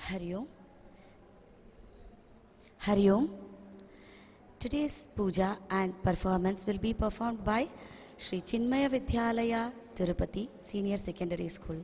Hari Om. Hari Om. Today's puja and performance will be performed by Sri Chinmaya Vidyalaya, Thirupathi, Senior Secondary School.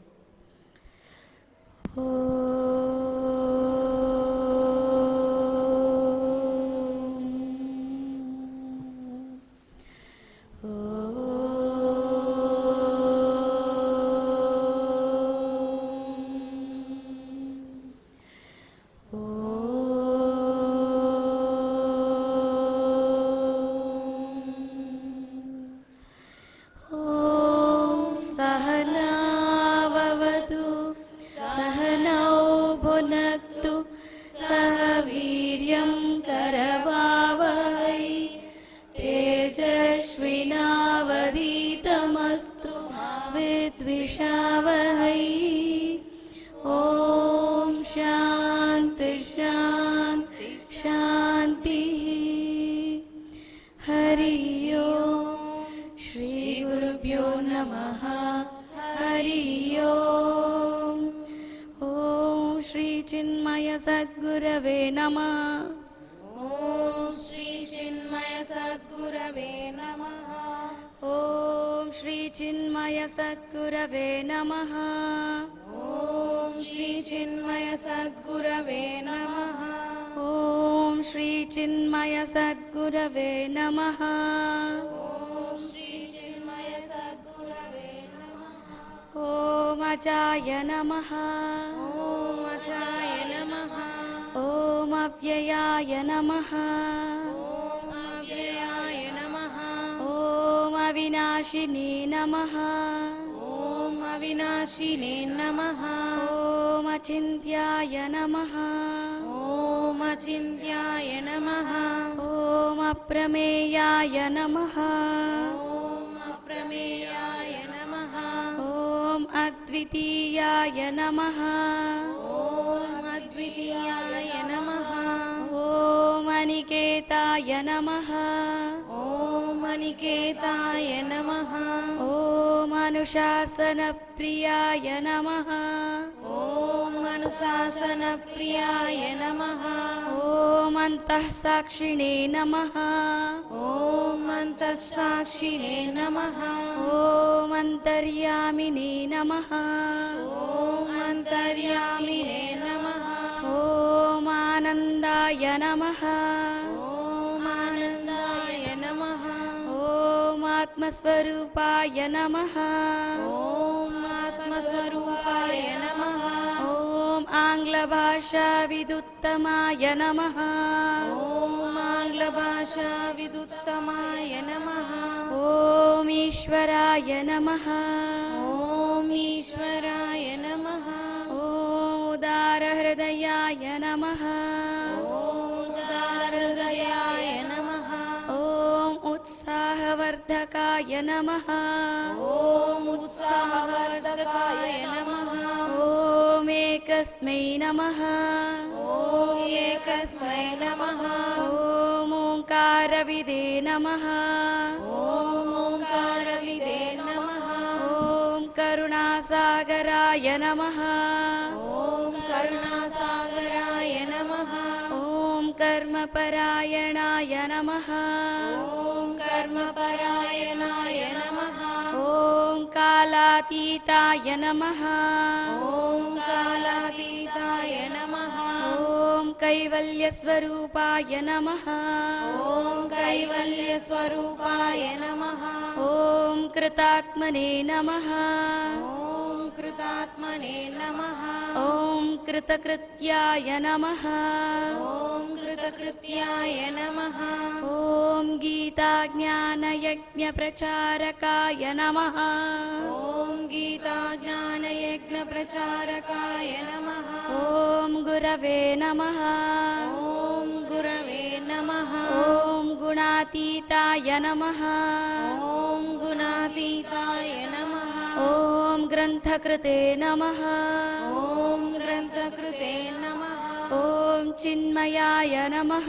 ॐ चिन्मयाय नमः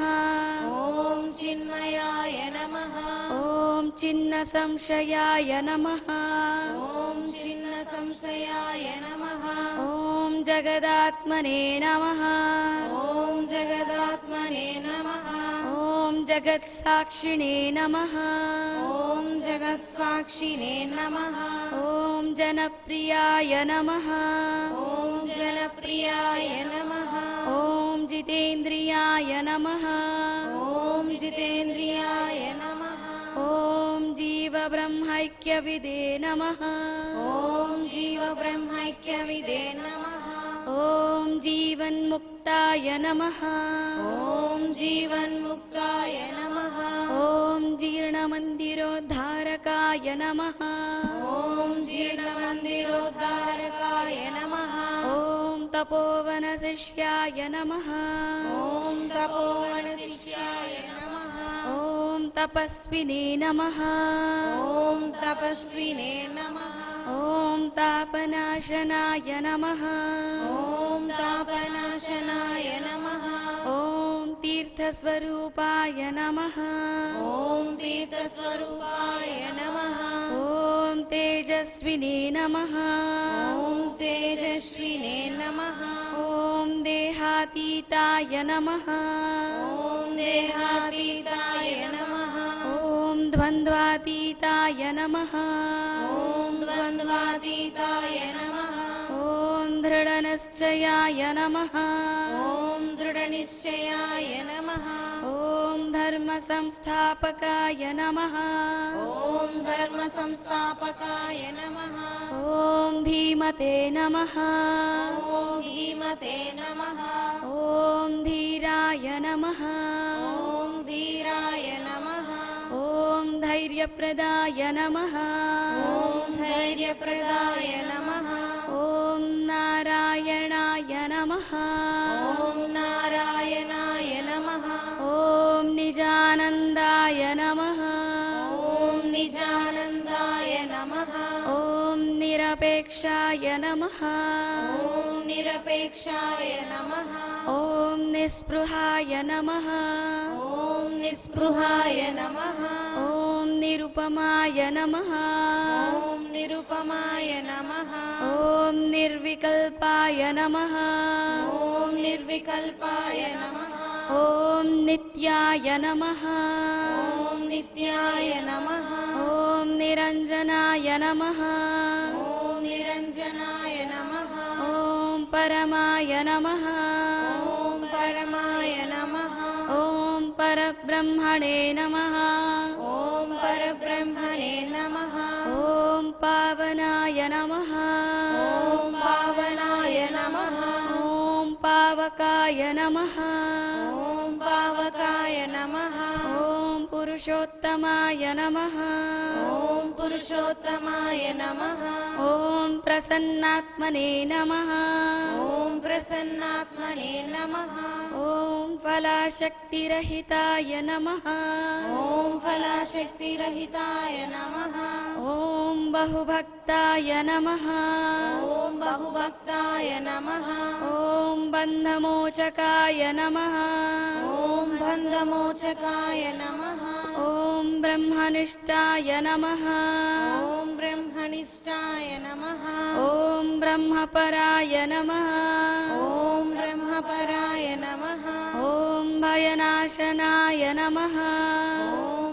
ॐ चिन्मयाय नमः ॐ चिन्नसंशयाय नमः ॐ छिन्नसंशयाय नमः ॐ जगदात्मने नमः ॐ जगदात्मने नमः ॐ जगत्साक्षिणे नमः ॐ जगत्साक्षिणे नमः ॐ जनप्रियाय नमः ॐ जनप्रियाय नमः ॐ जितेन्द्रियाय नमः ॐ जितेन्द्रियाय नमः ॐ जीवब्रह्मैक्यविदे नमः ॐ जीवब्रह्मैक्यविदे नमः ॐ जीवन्मुक्ताय नमः ॐ जीवन्मुक्ताय नमः ॐ जीर्णमन्दिरोद्धारकाय नमः ॐ जीर्णमन्दिरोद्धारकाय नमः ॐ तपोवनशिष्याय नमः ॐ तपोवनशिष्याय नमः ॐ तपस्विने नमः ॐ तपस्विने नमः ॐ तापनाशनाय नमः ॐ तापनाशनाय नमः ॐ तीर्थस्वरूपाय नमः ॐ तीर्थस्वरूपाय नमः ॐ तेजस्विने नमः ॐ तेजस्विने नमः ॐ देहातीताय नमः ॐ देहातीताय नमः ॐ द्वन्द्वातीताय नमः ॐ द्वन्द्वातीताय नमः ॐ दृढनिश्चयाय नमः ॐ दृढनिश्चयाय नमः ॐ धर्मसंस्थापकाय नमः ॐ धर्मसंस्थापकाय नमः ॐ धीमते नमः ॐ धीमते नमः ॐ धीराय नमः ॐ धीराय नमः ॐ धैर्यप्रदाय नमः ॐ धैर्यप्रदाय नमः ॐ नारायणाय नमः ॐ नारायणाय नमः ॐ निजानन्दाय नमः ॐ निजानन्दाय नमः ॐ निरपेक्षाय नमः ॐ निरपेक्षाय नमः ॐ निःस्पृहाय नमः ॐ निःस्पृहाय नमः ॐ निरुपमाय नमः ॐ निरुपमाय नमः ॐ निर्विकल्पाय नमः ॐ निर्विकल्पाय नमः ॐ नित्याय नमः ॐ नित्याय नमः ॐ निरञ्जनाय नमः ॐ निरञ्जनाय नमः ॐ परमाय नमः ॐ परमाय नमः ॐ परब्रह्मणे नमः ॐ परब्रह्मणे नमः ॐ पावनाय नमः ॐ पावनाय नमः ॐ पावकाय नमः ॐ पावकाय नमः ॐ पुरुषोत्तमाय नमः ॐ पुरुषोत्तमाय नमः ॐ प्रसन्नात्मने नमः ॐ प्रसन्नात्मने नमः ॐ फलाशक्तिरहिताय नमः ॐ फलाशक्तिरहिताय नमः ॐ बहुभक्ताय नमः ॐ बहुभक्ताय नमः ॐ बन्धमोचकाय नमः ॐ बन्धमोचकाय नमः ॐ ब्रह्मनिष्ठाय नमः ॐ ब्रह्मनिष्ठाय नमः ॐ ब्रह्मपराय नमः ॐ ब्रह्मपराय नमः ॐ भयनाशनाय नमः ॐ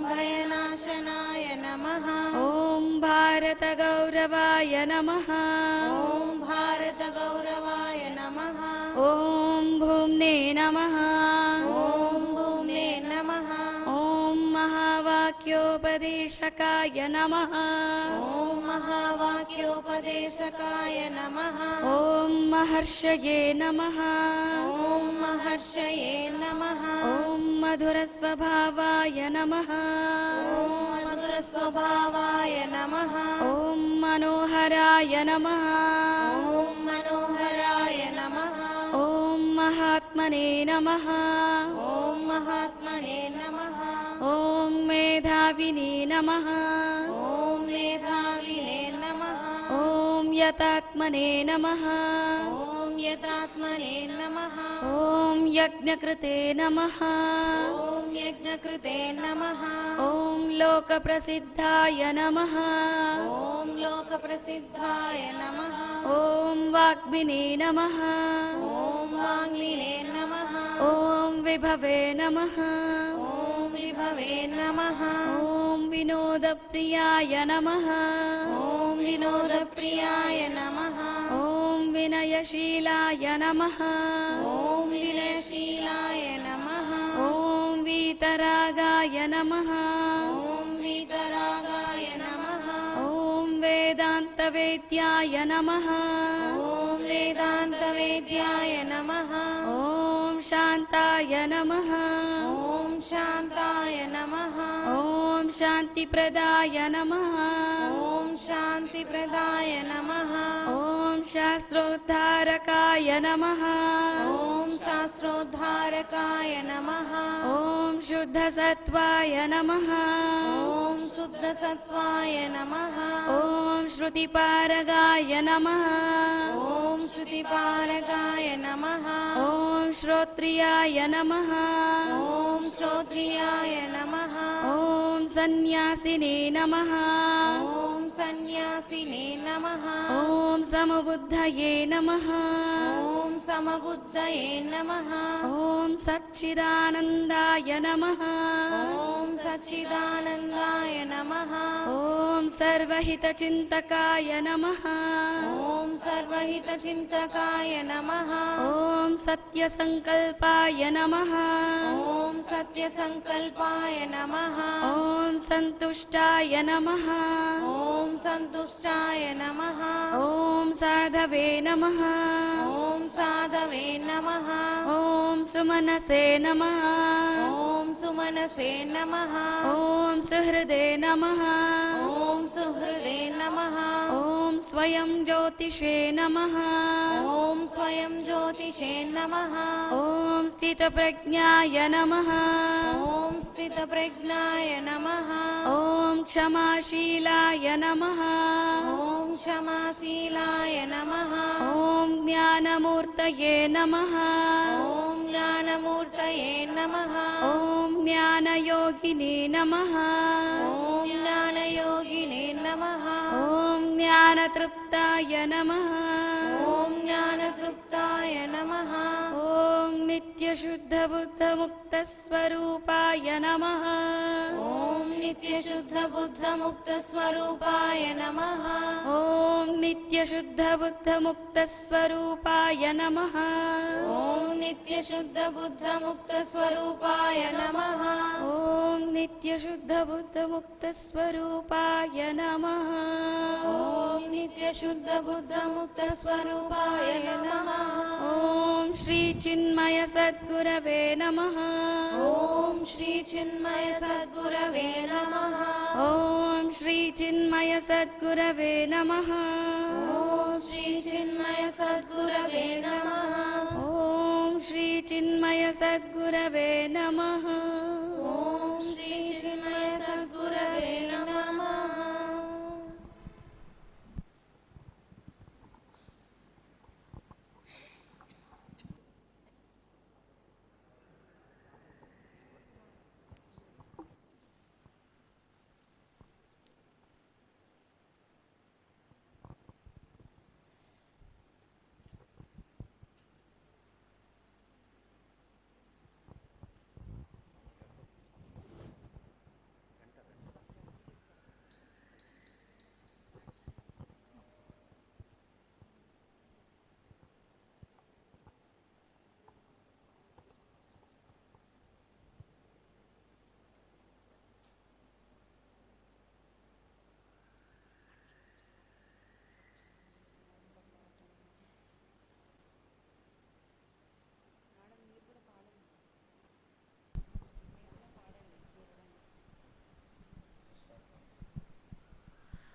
भयनाशनाय नमः ॐ भारतगौरवाय नमः ॐ भारतगौरवाय नमः ॐ भूम्ने नमः ॐ भूम्ने नमः ॐ महावाक्योपदेशकाय नमः ॐ महावाक्योपदेशकाय नमः ॐ महर्षये नमः ॐ महर्षये नमः ॐ मधुरस्वभावाय नमः ॐ मधुरस्वभावाय नमः ॐ मनोहराय नमः ॐ मनोहराय नमः ॐ महात्मने नमः ॐ महात्मने नमः ॐ मेधाविने नमः ॐ मेधाविने नमः ॐ यतात्मने नमः ॐ यतात्मने नमः ॐ यज्ञकृते नमः ॐ यज्ञकृते नमः ॐ लोकप्रसिद्धाय नमः ॐ लोकप्रसिद्धाय नमः ॐ वाग्मिने नमः ॐ वाग्मिने नमः ॐ विभवे नमः ॐ विभवे नमः ॐ विनोदप्रियाय नमः ॐ विनोदप्रियाय नमः ॐ विनयशीलाय नमः ॐ विनयशीलाय नमः ॐ वीतरागाय नमः ॐ वीतरागाय नमः ॐ वेदान्तवेद्याय नमः ॐ वेदान्तवेद्याय नमः ॐ शान्ताय नमः ॐ शान्ताय नमः ॐ शान्तिप्रदाय नमः ॐ शान्तिप्रदाय नमः ॐ शास्त्रोद्धारकाय नमः ॐ शास्त्रोद्धारकाय नमः ॐ शुद्धसत्त्वाय नमः ॐ शुद्धसत्त्वाय नमः ॐ श्रुतिपारगाय नमः ॐ श्रुतिपारगाय नमः ॐ श्रोत्रियाय नमः ॐ श्रोत्रियाय नमः ॐ सन्न्यासिने नमः ॐ सन्न्यासिने नमः ॐ समबुद्धये नमः ॐ समबुद्धये नमः ॐ सच्चिदानन्दाय नमः ॐ सच्चिदानन्दाय नमः ॐ सर्वहितचिन्तकाय नमः ॐ सर्वहितचिन्तकाय नमः ॐ सत्यसङ्कल्पाय नमः ॐ सत्यसङ्कल्पाय नमः ॐ सन्तुष्टाय नमः ॐ सन्तुष्टाय नमः ॐ साधवे नमः ॐ साधवे नमः ॐ सुमनसे नमः ॐ सुमनसे नमः ॐ सुहृदे नमः ॐ सुहृदे नमः ॐ स्वयं ज्योतिषे नमः ॐ स्वयं ज्योतिषे नमः ॐ स्थितप्रज्ञाय नमः ॐ स्थितप्रज्ञाय नमः ॐ क्षमाशीलाय नमः ॐ क्षमाशीलाय नमः ॐ ज्ञानमूर्तये नमः ॐ ज्ञानमूर्तये नमः ॐ ज्ञानयोगिने नमः ॐ ज्ञानयोगिने नमः ॐ ज्ञानतृप्ताय नमः ॐ ज्ञानतृप्ताय नमः ॐ नित्यशुद्धबुद्धमुक्तस्वरूपाय नमः ॐ नित्यशुद्धबुद्धमुक्तस्वरूपाय नमः ॐ नित्यशुद्धबुद्धमुक्तस्वरूपाय नमः ॐ नित्यशुद्धबुद्धमुक्तस्वरूपाय नमः ॐ नित्यशुद्धबुद्धमुक्तस्वरूपाय नमः ॐ नित्यशुद्धबुद्धमुक्तस्वरूपाय नमः ॐ श्रीचिन्मय सद्गुरवे नमः ॐ श्रीचिन्मय सद्गुरवे नमः ॐ श्रीचिन्मय सद्गुरवे नमः ॐ श्रीचिन्मय सद्गुरवे नमः ॐ श्रीचिन्मय सद्गुरवे नमः ॐ श्रीचिन्मय सद्गुरवे नमः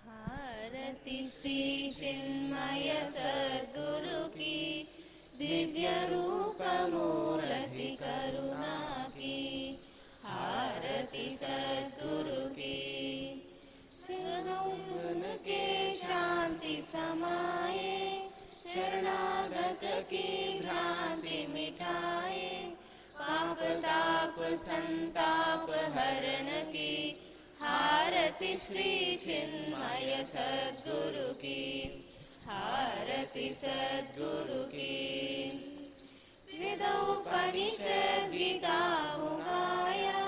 भारती श्री चिन्मय सद्गुरु की दिव्य रूप मूर्ति करुणा की आरती सद्गुरु की चरणों के शांति समाये शरणागत की भ्रांति मिटाए, पाप ताप संताप हरण की, हारति श्री चिन्मय सद्गुरु की, हारति सद्गुरु की। वेदोपनिषद गीता गाया,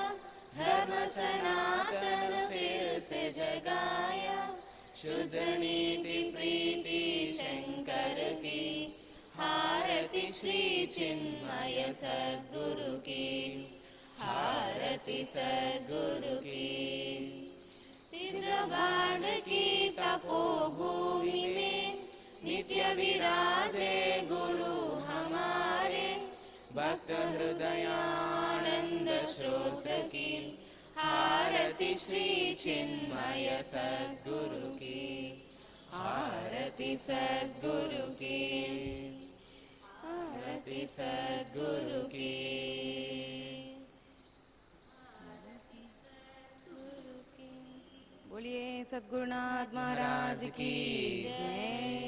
धर्म सनातन फिर से जगाया, शुद्ध नीति प्रीति शंकर की, हारति श्री चिन्मय सद्गुरु की, हारति सद्गुरु की। स्थित बाण की तपोभूमि में, नित्य विराजे गुरु हमारे, भक्त हृदयानंद श्रोत्र की, हारति श्री चिन्मय सद्गुरु की, हारति सद्गुरु की, हारति सद्गुरु की, हारति सद्गुरु की। बोलिए सद्गुरुनाथ महाराज की जय।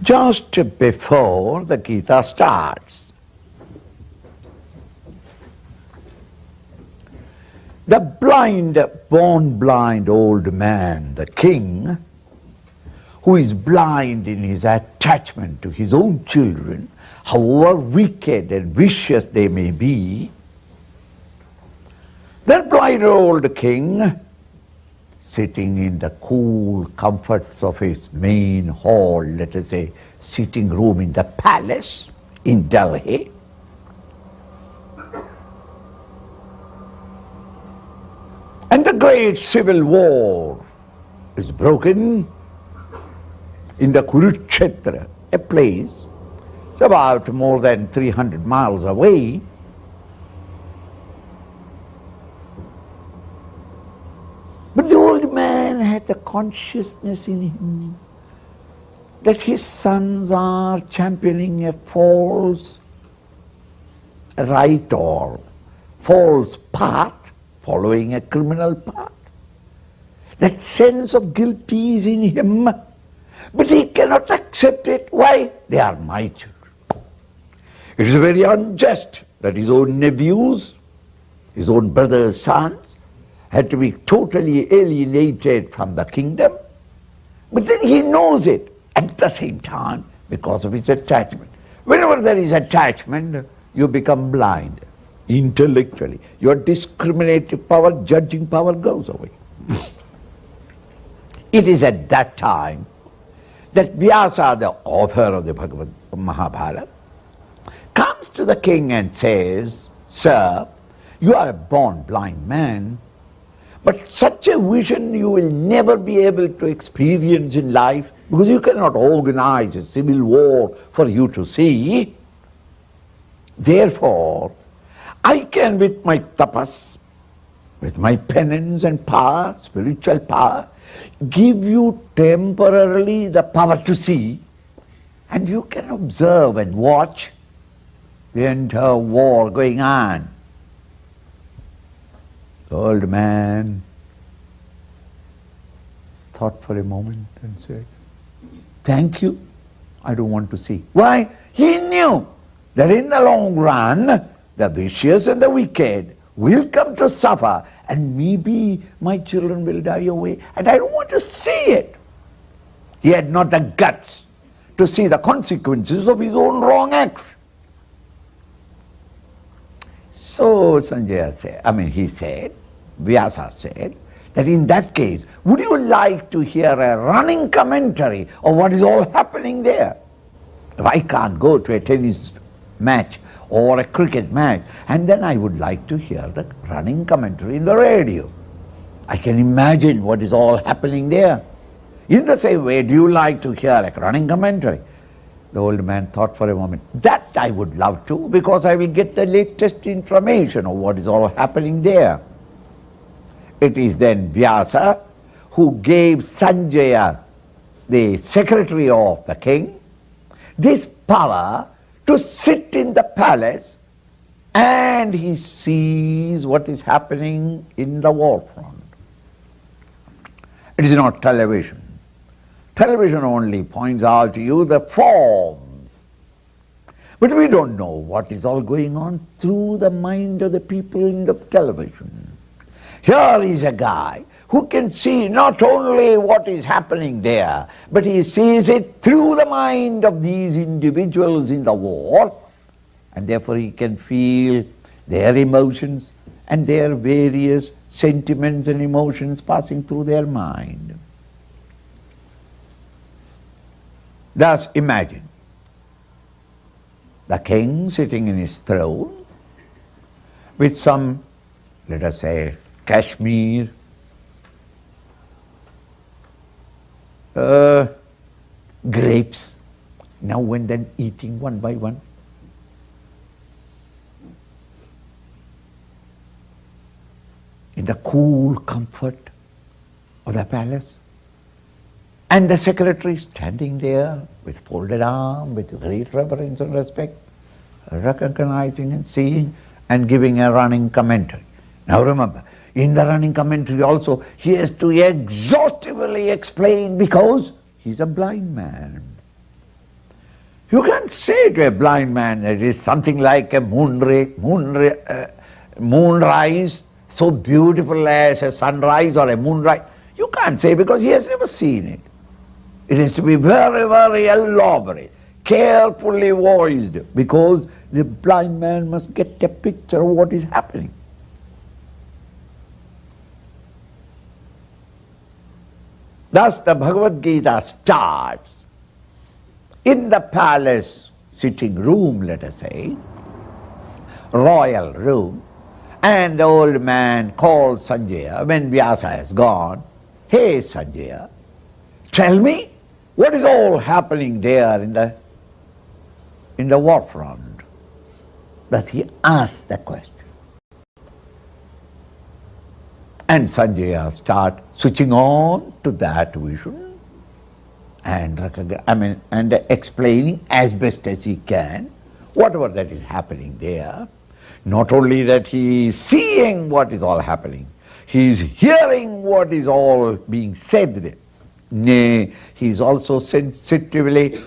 Just before the Gita starts, the born blind old man, the king, who is blind in his attachment to his own children, however wicked and vicious they may be, that blind old king, sitting in the cool comforts of his main hall, let us say, sitting room in the palace in Delhi, and the great civil war is broken in the Kurukshetra, a place it's about more than 300 miles away. But the old man had the consciousness in him that his sons are championing a false right or false path, following a criminal path. That sense of guilt is in him, but he cannot accept it. Why? They are my children. It is very unjust that his own nephews, his own brother's sons, had to be totally alienated from the kingdom. But then he knows it at the same time because of his attachment. Whenever there is attachment, you become blind intellectually. Your discriminative power, judging power goes away. It is at that time that Vyasa, the author of the Bhagavad Mahabharata, comes to the king and says, "Sir, you are a born blind man, but such a vision you will never be able to experience in life because you cannot organize a civil war for you to see. Therefore, I can with my tapas, with my penance and power, spiritual power, give you temporarily the power to see, and you can observe and watch the entire war going on." The old man thought for a moment and said, "Thank you, I don't want to see." Why? He knew that in the long run, the vicious and the wicked will come to suffer, and maybe my children will die away, and I don't want to see it. He had not the guts to see the consequences of his own wrong action. So Sanjaya said, Vyasa said, that in that case, would you like to hear a running commentary of what is all happening there? If I can't go to a tennis match or a cricket match, and then I would like to hear the running commentary in the radio. I can imagine what is all happening there. In the same way, do you like to hear a running commentary? The old man thought for a moment. That I would love to, because I will get the latest information of what is all happening there. It is then Vyasa who gave Sanjaya, the secretary of the king, this power to sit in the palace, and he sees what is happening in the war front. It is not television. Television only points out to you the forms. But we don't know what is all going on through the mind of the people in the television. Here is a guy who can see not only what is happening there, but he sees it through the mind of these individuals in the war, and therefore he can feel their emotions and their various sentiments and emotions passing through their mind. Thus imagine the king sitting in his throne with some, let us say, Kashmir, grapes, now and then eating one by one. In the cool comfort of the palace. And the secretary standing there with folded arm, with great reverence and respect, recognizing and seeing and giving a running commentary. Now remember, in the running commentary also, he has to exhaustively explain, because he's a blind man. You can't say to a blind man that it is something like a moonrise, so beautiful as a sunrise or a moonrise. You can't say, because he has never seen it. It has to be very, very elaborate, carefully voiced, because the blind man must get a picture of what is happening. Thus the Bhagavad Gita starts in the palace sitting room, let us say, royal room, and the old man calls Sanjaya when Vyasa has gone. Hey Sanjaya, tell me, what is all happening there in the war front? Thus he asked the question. And Sanjaya starts switching on to that vision and explaining as best as he can whatever that is happening there. Not only that he is seeing what is all happening, he is hearing what is all being said there. Nay, he is also sensitively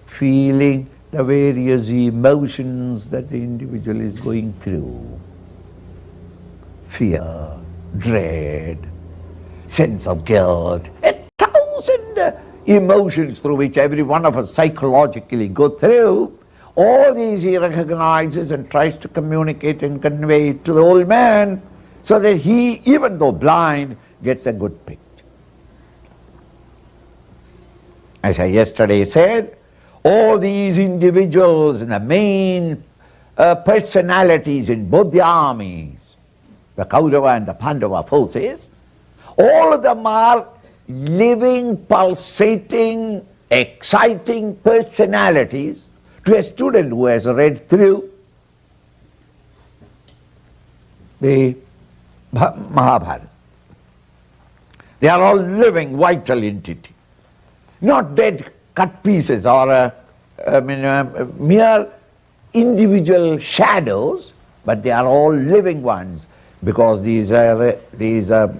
feeling the various emotions that the individual is going through. Fear, dread, sense of guilt, 1,000 emotions through which every one of us psychologically go through. All these he recognizes and tries to communicate and convey to the old man, so that he, even though blind, gets a good picture. As I yesterday said, all these individuals and the main personalities in both the armies, the Kaurava and the Pandava forces, all of them are living, pulsating, exciting personalities to a student who has read through the Mahabharata. They are all living, vital entity, not dead cut pieces or mere individual shadows, but they are all living ones, because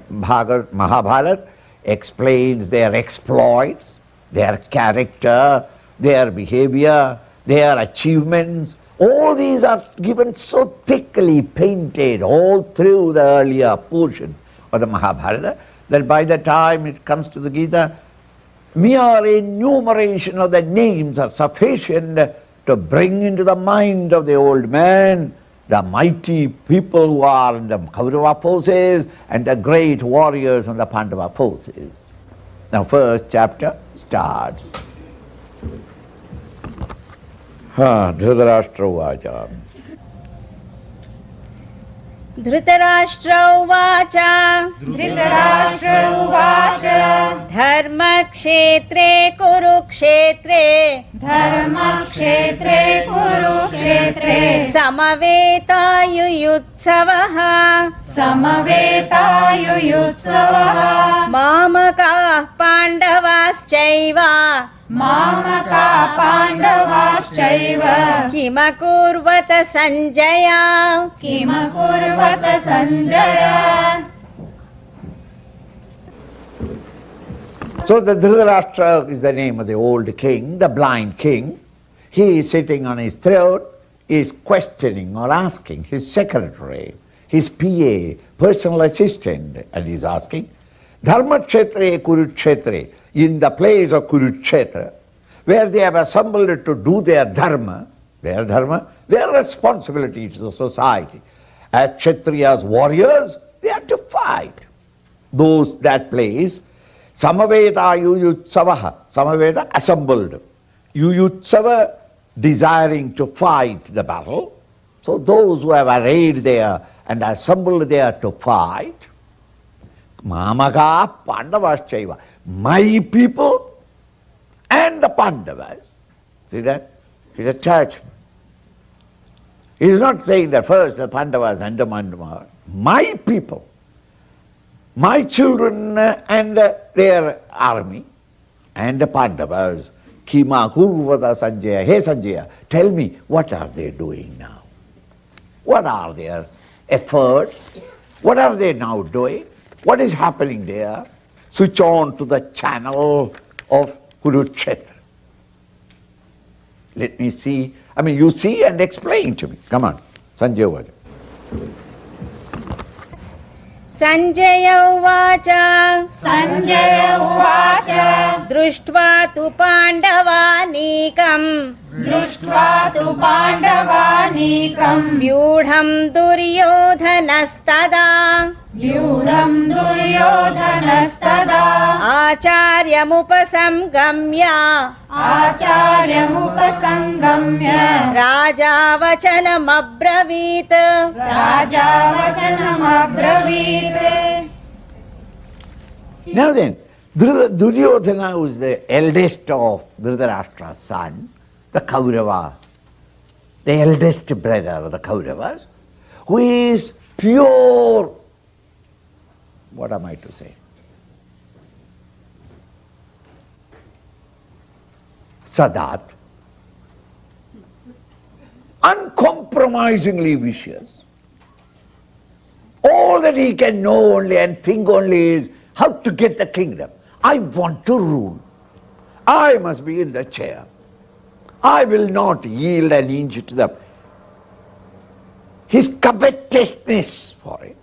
Mahabharata explains their exploits, their character, their behavior, their achievements. All these are given so thickly painted all through the earlier portion of the Mahabharata that by the time it comes to the Gita, mere enumeration of the names are sufficient to bring into the mind of the old man the mighty people who are in the Kaurava forces and the great warriors in the Pandava forces. Now first chapter starts. Dhritarashtra Uvacha. Dhritarashtra उवाच धृतराष्ट्र उवाच धर्मक्षेत्रे कुरुक्षेत्रे धर्मक्षेत्रे कुरुक्षेत्रे समवेतायुयुत्सवः समवेतायुयुत्सवः मामकाः पाण्डवाश्चैव मामका पाण्डवाश्चैव किमकुर्वत Sanjay किमकुर्वत Sanjay. So the Dhritarashtra is the name of the old king, the blind king. He is sitting on his throne, is questioning or asking his secretary, his PA, personal assistant, and he is asking, Dharmakshetre Kurukshetre, in the place of Kurukshetra, where they have assembled to do their dharma, their responsibility to the society. As Kshatriyas, warriors, they have to fight. That place, Samaveta Yuyutsavaha, Samaveta assembled, Yuyutsava desiring to fight the battle. So those who have arrayed there and assembled there to fight, Mamaka Pandavaschaiva, my people and the Pandavas. See that? It's a church. He is not saying that first the Pandavas and the Mandava. My people, my children and their army and the Pandavas. Kima Kurvada Sanjaya. Hey Sanjaya, tell me, what are they doing now? What are their efforts? What are they now doing? What is happening there? Switch on to the channel of Kurukshetra. Let me see. You see and explain to me. Come on. Sanjaya Vaja. Sanjay उवाच सञ्जय उवाच दृष्ट्वा तु पाण्डवानीकम् दृष्ट्वा तु पाण्डवानीकम् व्यूढम् दुर्योधनस्तदा व्यूढम् दुर्योधनस्तदा आचार्यमुपसंगम्य आचार्यमुपसंगम्य राजा वचनमब्रवीत् राजा वचनमब्रवीत्. Now then, Duryodhana was the eldest of Dhritarashtra's son, the Kaurava, the eldest brother of the Kauravas, who is pure, what am I to say? Sadat, uncompromisingly vicious. All that he can know only and think only is how to get the kingdom. I want to rule. I must be in the chair. I will not yield an inch to them. His covetousness for it,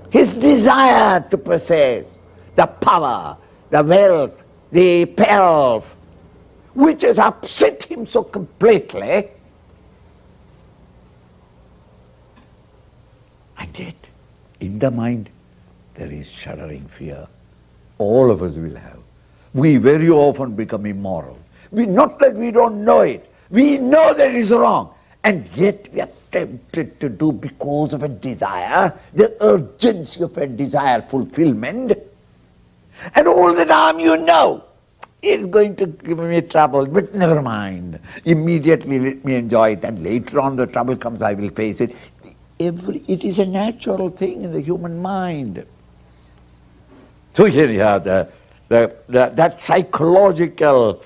his desire to possess the power, the wealth, the pelf, which has upset him so completely, and yet in the mind there is shuddering fear. All of us will have. We very often become immoral. Not that we don't know it. We know that it is wrong. And yet we are tempted to do because of a desire, the urgency of a desire fulfillment. And all the time you know, it's going to give me trouble, but never mind. Immediately let me enjoy it, and later on the trouble comes, I will face it. It is a natural thing in the human mind. So here you have that psychological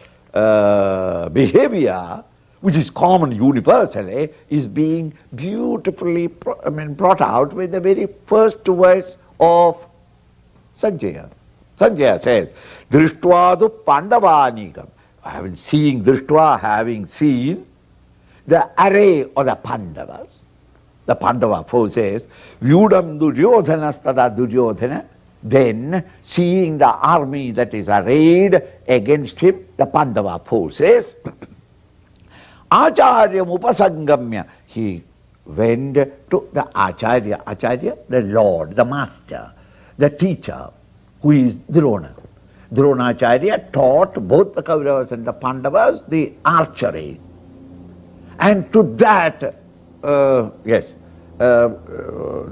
behavior, which is common universally, is being beautifully brought out with the very first verse of Sanjaya. Sanjaya says, Drishtva Pandavanikam. Having seen the array of the Pandavas, the Pandava forces, Vyudam Duryodhanastada Duryodhana, then seeing the army that is arrayed against him, the Pandava forces, Acharyam upasangamya. He went to the Acharya. Acharya, the Lord, the Master, the teacher, who is Drona. Dronacharya taught both the Kauravas and the Pandavas the archery. And to that,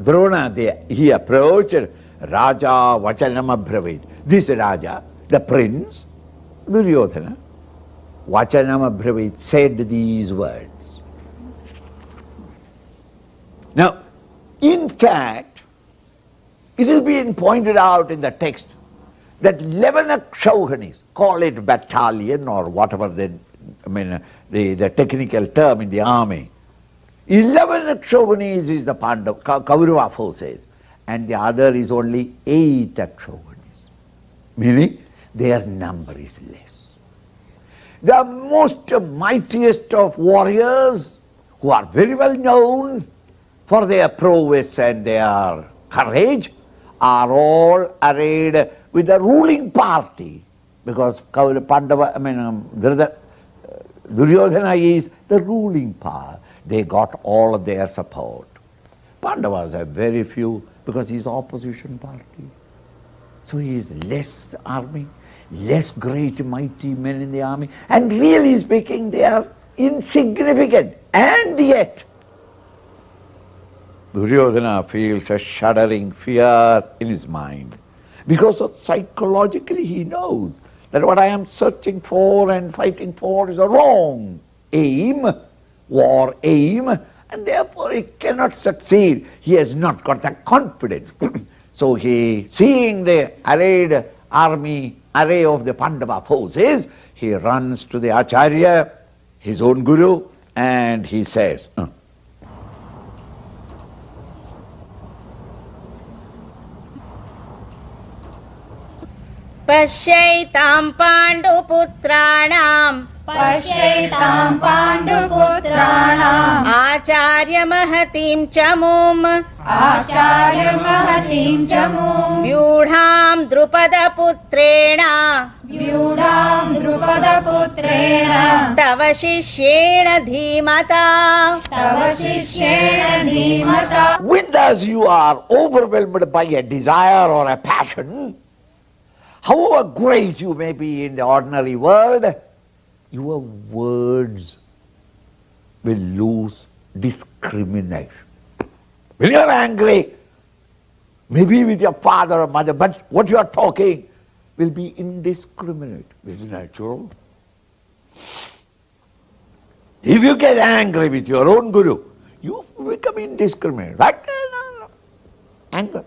Drona, he approached Raja Vachanam Abhravit. This Raja, the prince, Duryodhana, Vachanam Abhravit, said these words. Now, in fact, it has been pointed out in the text that 11 Akshauhanis, call it battalion or whatever the technical term in the army, 11 Akshauhanis is the Kaurava forces, and the other is only 8 Akshauhanis, meaning their number is less. The most mightiest of warriors, who are very well known for their prowess and their courage, are all arrayed with the ruling party, because Duryodhana is the ruling power. They got all of their support. Pandavas have very few, because he is opposition party. So he is less army, less great mighty men in the army, and really speaking they are insignificant. And yet Duryodhana feels a shuddering fear in his mind, because psychologically he knows that what I am searching for and fighting for is a wrong aim, war aim, and therefore he cannot succeed. He has not got the confidence. So he, seeing the arrayed array of the Pandava forces, he runs to the Acharya, his own guru, and he says, Pashyaitam Panduputranam Pashyaitam Panduputranam Acharya Mahatim Chamum Acharya Mahatim Chamum Vyudham Drupada Putrena Vyudham Drupada Putrena Tava Shishyena Dhimata Tava Shishyena Dhimata. when thus you are overwhelmed by a desire or a passion, however great you may be in the ordinary world, your words will lose discrimination. When you are angry, maybe with your father or mother, but what you are talking will be indiscriminate. It's natural. If you get angry with your own guru, you become indiscriminate. Like anger.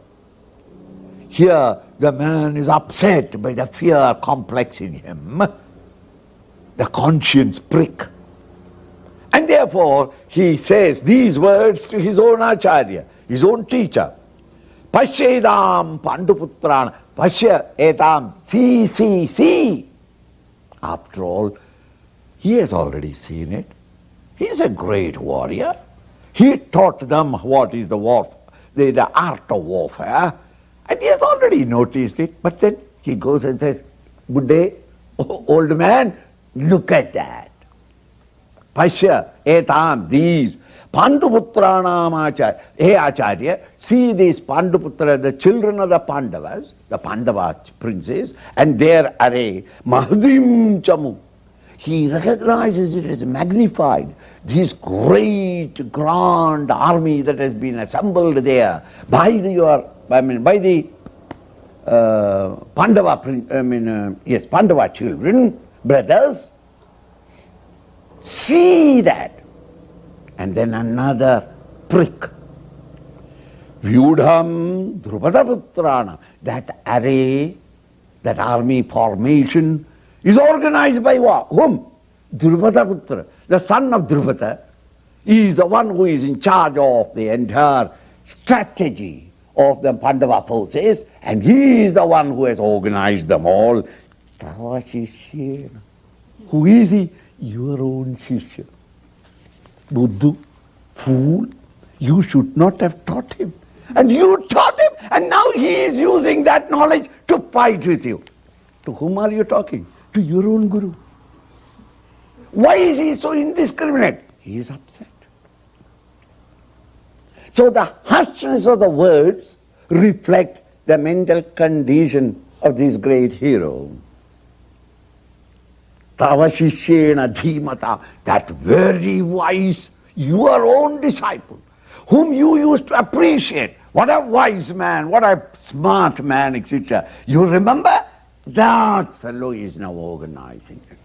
Here, the man is upset by the fear complex in him, the conscience prick. And therefore, he says these words to his own Acharya, his own teacher. Pashyedam Panduputrana, Pashya etam, see. After all, he has already seen it. He is a great warrior. He taught them what is the art of warfare. And he has already noticed it, but then he goes and says, good day, old man, look at that. Pashya, etam, these, Panduputranam Acharya. Hey Acharya, see these Panduputra, the children of the Pandavas, the Pandava princes, and their array, Mahadim Chamu. He recognizes it as magnified, this great, grand army that has been assembled there by the Pandava children, brothers. See that. And then another prick. Vyudham Drupadaputrana. That array, that army formation is organized by what? Whom? Drupadaputra. The son of Drupada. He is the one who is in charge of the entire strategy of the Pandava forces, and he is the one who has organized them all. Tava Shishyena. Who is he? Your own Shishya. Buddhu, fool, you should not have taught him. And you taught him, and now he is using that knowledge to fight with you. To whom are you talking? To your own guru. Why is he so indiscriminate? He is upset. So the harshness of the words reflect the mental condition of this great hero. Tava shishyena dhimata, that very wise, your own disciple, whom you used to appreciate. What a wise man, what a smart man, etc. You remember? That fellow is now organizing it.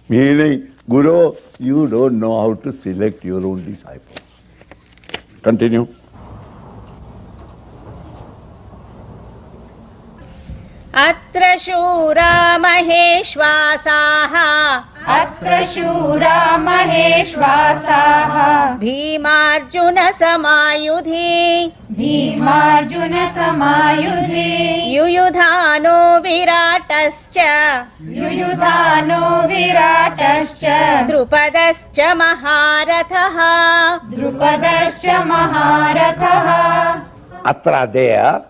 Meaning, Guru, you don't know how to select your own disciple. Continue. अत्र शूरा महेश्वासाः अत्र शूरा महेश्वासाः भीमार्जुनसमायुधि भीमार्जुनसमायुधि युयुधानो विराटश्च युयुधानो विराटश्च द्रुपदश्च महारथः द्रुपदश्च महारथः Atra there,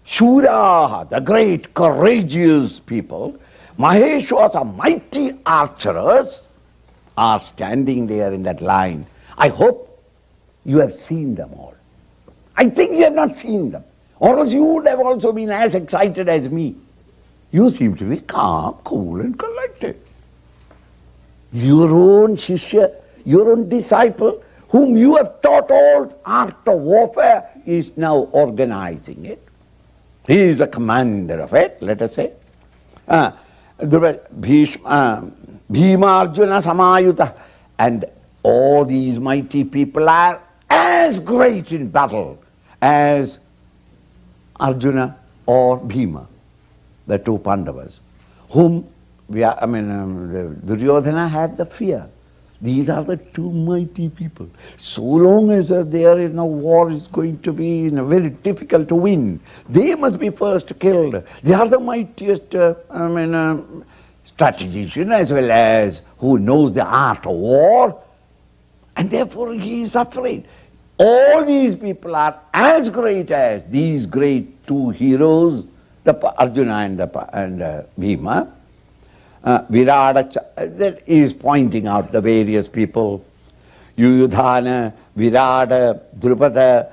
Shuraha, the great courageous people, Maheshwasa, mighty archers, are standing there in that line. I hope you have seen them all. I think you have not seen them, or else you would have also been as excited as me. You seem to be calm, cool and collected. Your own shishya, your own disciple, whom you have taught all art of warfare, is now organizing it. He is the commander of it, let us say. Bhima Arjuna Samayuta. And all these mighty people are as great in battle as Arjuna or Bhima, the two Pandavas, whom Duryodhana had the fear. These are the two mighty people. So long as there is no war, is going to be very difficult to win. They must be first killed. They are the mightiest strategician as well as who knows the art of war. And therefore he is afraid. All these people are as great as these great two heroes, the Arjuna and Bhima. Virata, that is pointing out the various people. Yuyudhana, Virata, Drupada,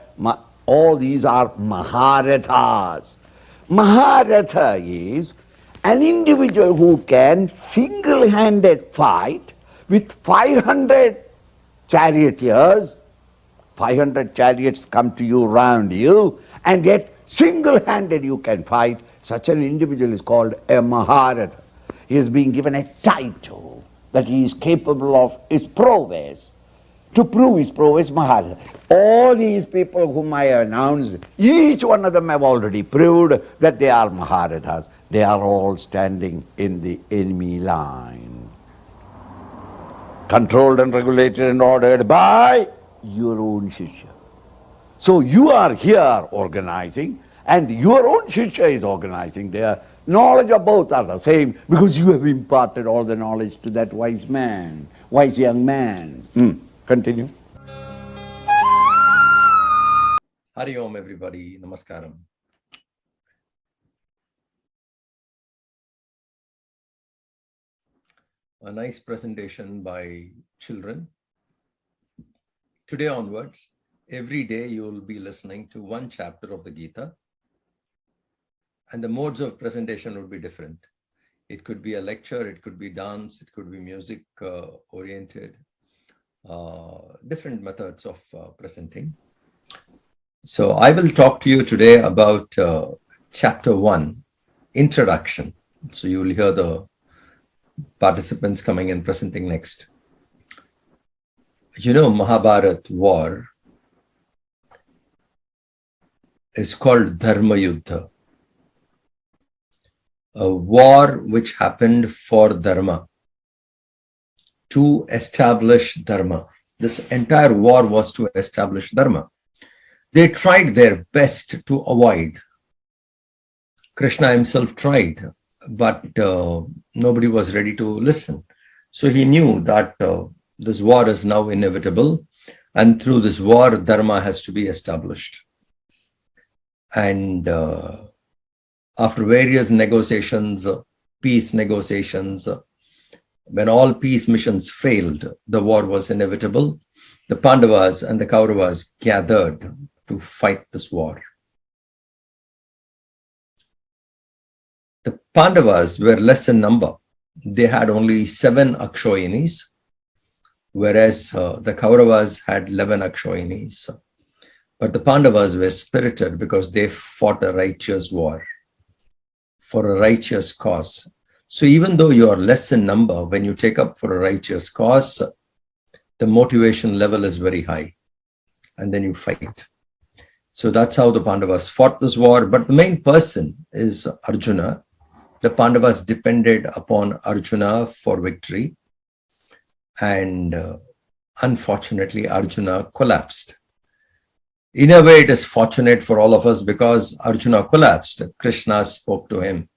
all these are Maharathas. Maharatha is an individual who can single-handed fight with 500 charioteers. 500 chariots come to you, round you, and yet single-handed you can fight. Such an individual is called a Maharatha. He is being given a title that he is capable of his prowess. To prove his prowess, Maharata. All these people whom I have announced, each one of them have already proved that they are Maharathas. They are all standing in the enemy line. Controlled and regulated and ordered by your own Shishya. So you are here organizing, and your own Shishya is organizing there. Knowledge of both are the same because you have imparted all the knowledge to that wise man, wise young man. Continue. Hari Om everybody, Namaskaram. A nice presentation by children. Today onwards, every day you will be listening to one chapter of the Gita. And the modes of presentation would be different. It could be a lecture, it could be dance, it could be music oriented, different methods of presenting. So I will talk to you today about chapter 1, introduction. So you will hear the participants coming and presenting next. You know, Mahabharata war is called Dharma Yuddha. A war which happened for Dharma, to establish Dharma. This entire war was to establish Dharma. They tried their best to avoid. Krishna himself tried, but nobody was ready to listen. So he knew that this war is now inevitable, and through this war, Dharma has to be established. And after various negotiations, peace negotiations, when all peace missions failed, the war was inevitable. The Pandavas and the Kauravas gathered to fight this war. The Pandavas were less in number. They had only 7 Akshoyinis, whereas the Kauravas had 11 Akshoyinis. But the Pandavas were spirited because they fought a righteous war for a righteous cause. So even though you are less in number, when you take up for a righteous cause, the motivation level is very high. And then you fight. So that's how the Pandavas fought this war. But the main person is Arjuna. The Pandavas depended upon Arjuna for victory. And unfortunately, Arjuna collapsed. In a way, it is fortunate for all of us because Arjuna collapsed. Krishna spoke to him.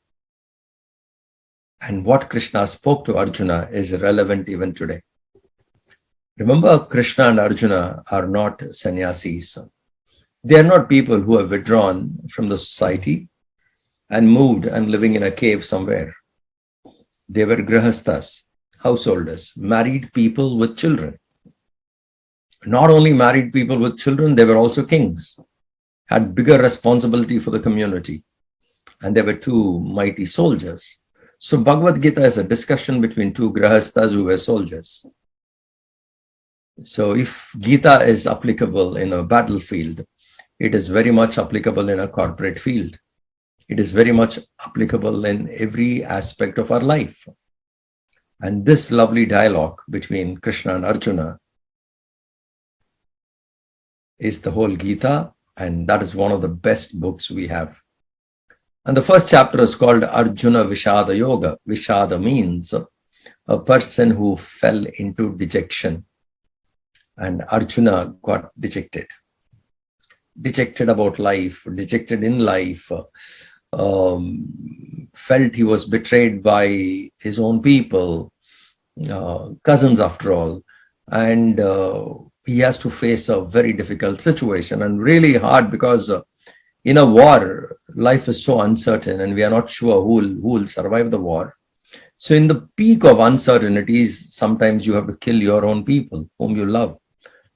And what Krishna spoke to Arjuna is relevant even today. Remember, Krishna and Arjuna are not sannyasis. They are not people who have withdrawn from the society and moved and living in a cave somewhere. They were grihasthas, householders, married people with children. Not only married people with children, they were also kings, had bigger responsibility for the community. And they were 2 mighty soldiers. So Bhagavad Gita is a discussion between 2 grihasthas who were soldiers. So if Gita is applicable in a battlefield, it is very much applicable in a corporate field. It is very much applicable in every aspect of our life. And this lovely dialogue between Krishna and Arjuna is the whole Gita, and that is one of the best books we have. And the first chapter is called Arjuna Vishada Yoga. Vishada means a person who fell into dejection. And Arjuna got dejected. Dejected about life, dejected in life, felt he was betrayed by his own people, cousins after all, and he has to face a very difficult situation and really hard because in a war, life is so uncertain and we are not sure who will survive the war. So in the peak of uncertainties, sometimes you have to kill your own people whom you love,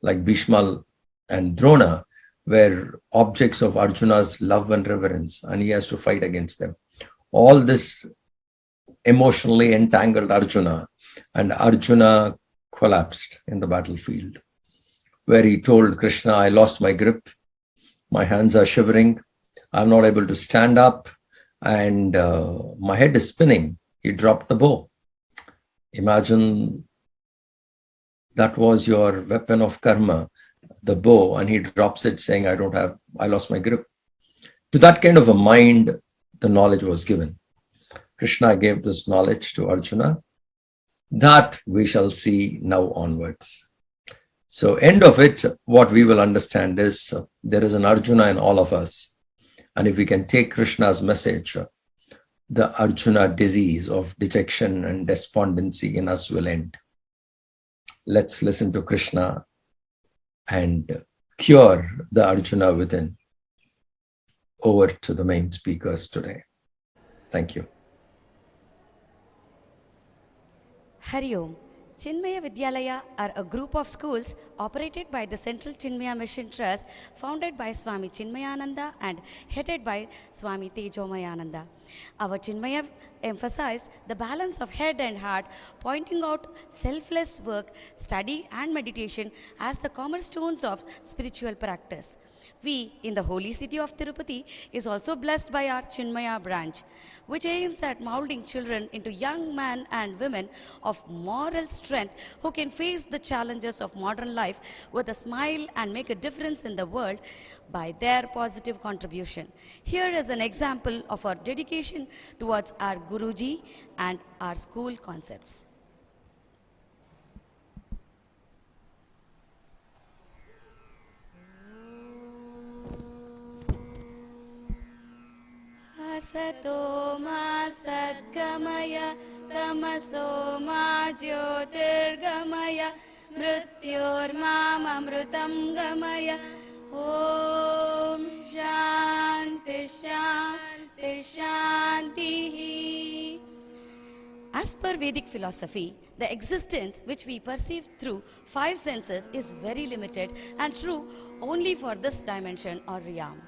like Bhishma and Drona were objects of Arjuna's love and reverence, and he has to fight against them. All this emotionally entangled Arjuna, and Arjuna collapsed in the battlefield, where he told Krishna, I lost my grip, my hands are shivering, I'm not able to stand up, and my head is spinning. He dropped the bow. Imagine that was your weapon of karma, the bow, and he drops it saying, I lost my grip. To that kind of a mind, the knowledge was given. Krishna gave this knowledge to Arjuna. That we shall see now onwards. So end of it, what we will understand is there is an Arjuna in all of us. And if we can take Krishna's message, the Arjuna disease of dejection and despondency in us will end. Let's listen to Krishna and cure the Arjuna within. Over to the main speakers today. Thank you. Hari Om. Chinmaya Vidyalaya are a group of schools operated by the Central Chinmaya Mission Trust, founded by Swami Chinmayananda and headed by Swami Tejomayananda. Our Chinmaya emphasized the balance of head and heart, pointing out selfless work, study and meditation as the cornerstones of spiritual practice. We, in the holy city of Thirupathi, is also blessed by our Chinmaya branch, which aims at molding children into young men and women of moral strength who can face the challenges of modern life with a smile and make a difference in the world by their positive contribution. Here is an example of our dedication towards our Guruji and our school concepts. Asato ma sadgamaya tamaso ma jyotirgamaya mrityor mam amrutam gamaya. Om Shanti Shanti Shanti. As per Vedic philosophy, The existence which we perceive through five senses is very limited and true only for this dimension or realm.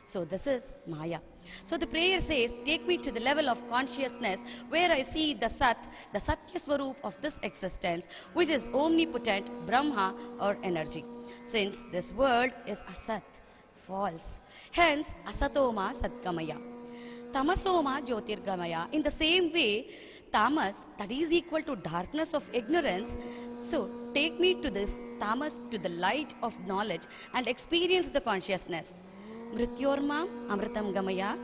So this is Maya. So the prayer says, take me to the level of consciousness where I see the Sat, the Satya Swarup of this existence, which is omnipotent Brahma or energy. Since this world is Asat, false, hence Asatoma Satgamaya. Tamasoma Jyotirgamaya. In the same way, tamas, that is equal to darkness of ignorance. So take me to this tamas, to the light of knowledge and experience the consciousness. Mrityormam amritam gamaya.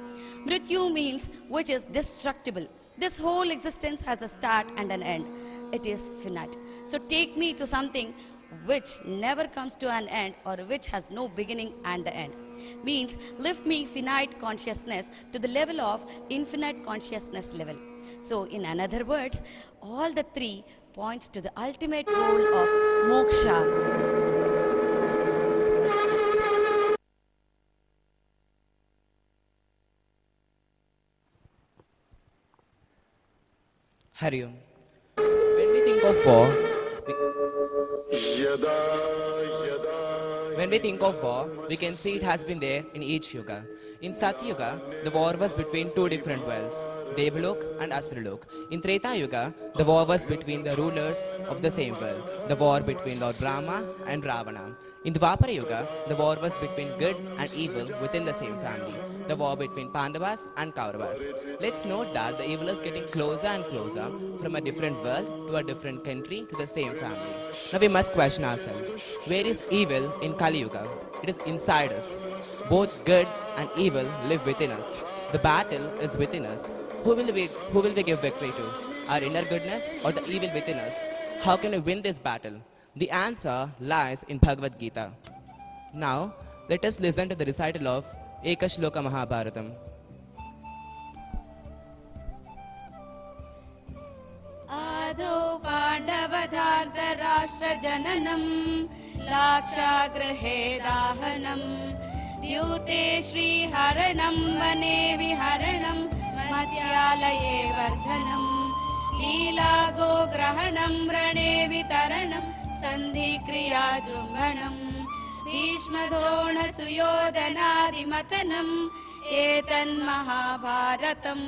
Mrityu means which is destructible. This whole existence has a start and an end. It is finite. So take me to something which never comes to an end or which has no beginning and the end. Means lift me finite consciousness to the level of infinite consciousness level. So in another words, all the three points to the ultimate goal of moksha. Hari Om. When we think of war, we can see it has been there in each yuga. In Satya Yuga, the war was between two different worlds, Devalok and Asuralok. In Treta Yuga, the war was between the rulers of the same world, the war between Lord Brahma and Ravana. In Dwapara Yuga, the war was between good and evil within the same family, the war between Pandavas and Kauravas. Let's note that the evil is getting closer and closer from a different world to a different country to the same family. Now we must question ourselves, where is evil in Kali Yuga? It is inside us. Both good and evil live within us. The battle is within us. Who will we give victory to? Our inner goodness or the evil within us? How can we win this battle? The answer lies in Bhagavad Gita. Now, let us listen to the recital of Ekashloka Mahabharatam. आदौ पाण्डवधार्तराष्ट्रजननं लाक्षागृहे दाहनं द्यूते श्रीहरणं वने विहरणं मत्स्यालये वर्धनं लीलागोग्रहणं रणे वितरणं सन्धिक्रियाजृम्भणं भीष्मद्रोणसुयोधनादिमथनम् एतन्महाभारतम्.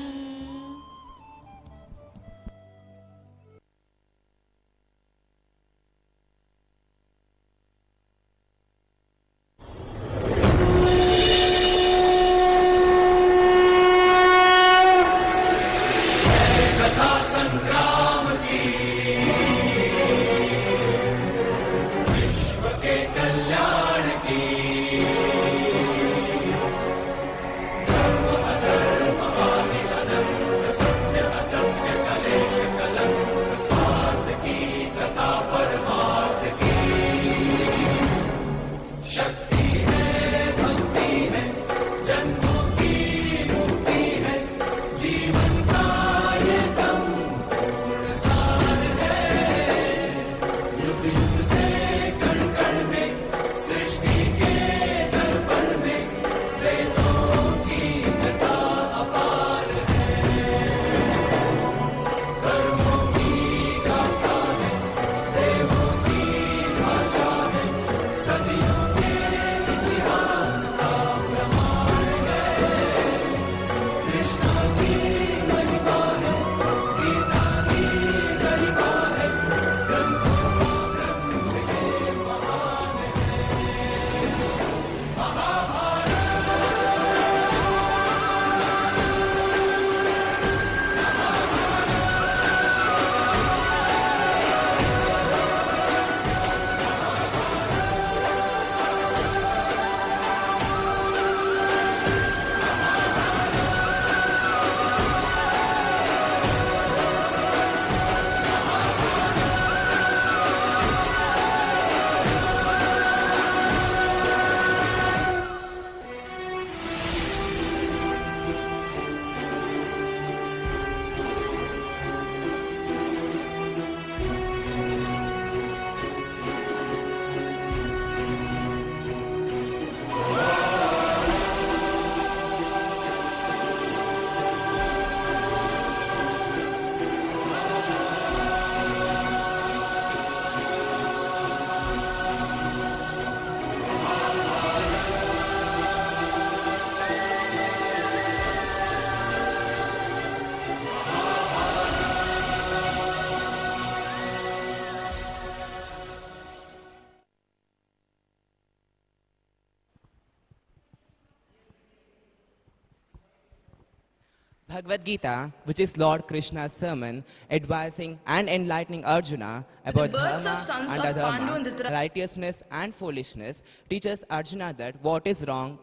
Bhagavad Gita, which is Lord Krishna's sermon advising and enlightening Arjuna about birds dharma of sons and of Pandu adharma, and Dhritarashtra righteousness and foolishness, teaches Arjuna that what is wrong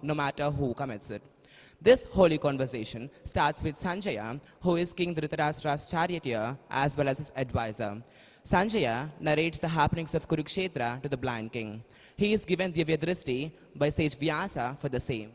no matter who commits it. This holy conversation starts with Sanjaya, who is King Dhritarashtra's charioteer as well as his advisor. Sanjaya narrates the happenings of Kurukshetra to the blind king. He is given Divya Drishti by sage Vyasa for the same.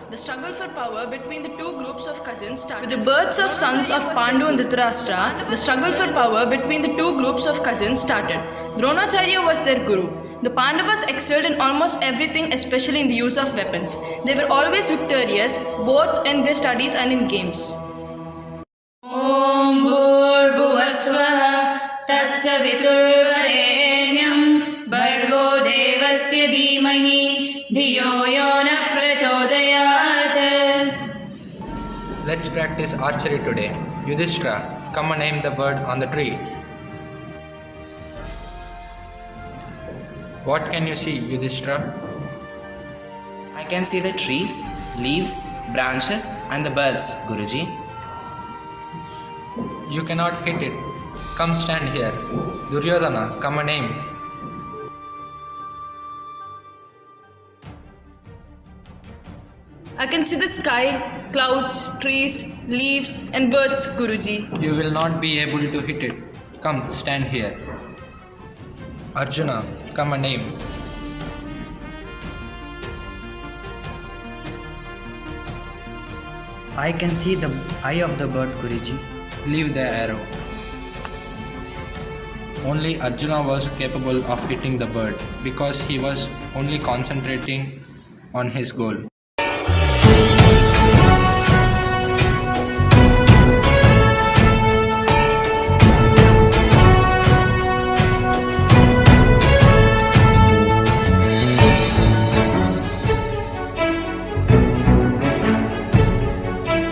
The struggle for power between the two groups of cousins started. With the births of sons of Pandu and Dhritarashtra, the struggle for power between the two groups of cousins started. Dronacharya was their guru. The Pandavas excelled in almost everything, especially in the use of weapons. They were always victorious, both in their studies and in games. ॐ भूर्भुवस्वः तत्सवितुर्वरेण्यं भर्गो देवस्य धीमहि धियो यो नः प्रचोदयात्. Let's practice archery today. Yudhishthira, come and name the bird on the tree. What can you see, Yudhishthira? I can see the trees, leaves, branches and the birds, Guruji. You cannot hit it. Come stand here. Duryodhana, come and name. I can see the sky, clouds, trees, leaves, and birds, Guruji. You will not be able to hit it. Come stand here. Arjuna, come and name. I can see the eye of the bird, Guruji. Leave the arrow. Only Arjuna was capable of hitting the bird because he was only concentrating on his goal.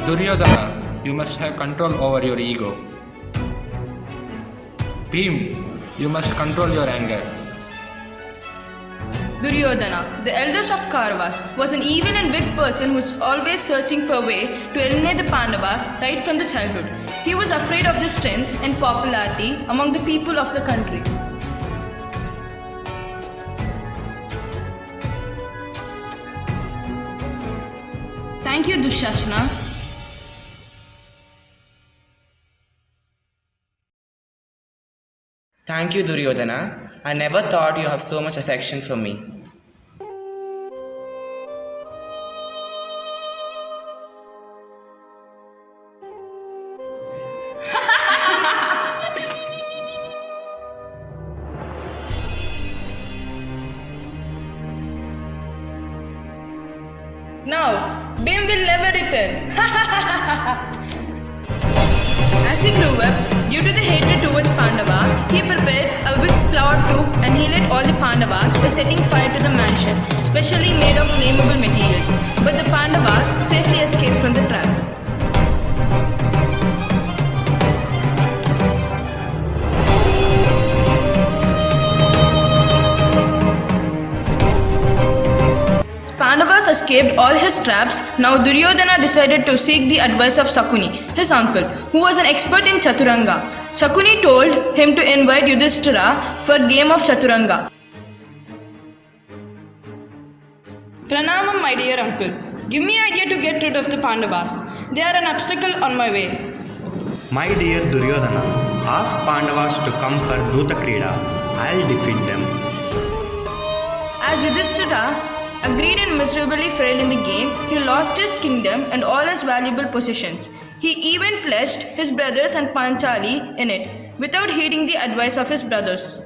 Duryodhana, you must have control over your ego. Bhim, you must control your anger. Duryodhana, the eldest of Kauravas, was an evil and weak person who was always searching for a way to eliminate the Pandavas right from the childhood. He was afraid of their strength and popularity among the people of the country. Thank you, Dushashana. Thank you, Duryodhana. I never thought you have so much affection for me. Now, Bhim will never return. As he grew up, due to the hatred towards Pandava, he prepared a big flower tube and he lit all the Pandavas by setting fire to the mansion, specially made of flammable materials. But the Pandavas safely escaped from the trap. Pandavas escaped all his traps. Now Duryodhana decided to seek the advice of Sakuni, his uncle, who was an expert in Chaturanga. Sakuni told him to invite Yudhishthira for a game of Chaturanga. Pranamam, my dear uncle. Give me an idea to get rid of the Pandavas. They are an obstacle on my way. My dear Duryodhana, ask Pandavas to come for Duta Krida. I'll defeat them. As Yudhishthira agreed and miserably failed in the game, he lost his kingdom and all his valuable possessions. He even pledged his brothers and Panchali in it, without heeding the advice of his brothers.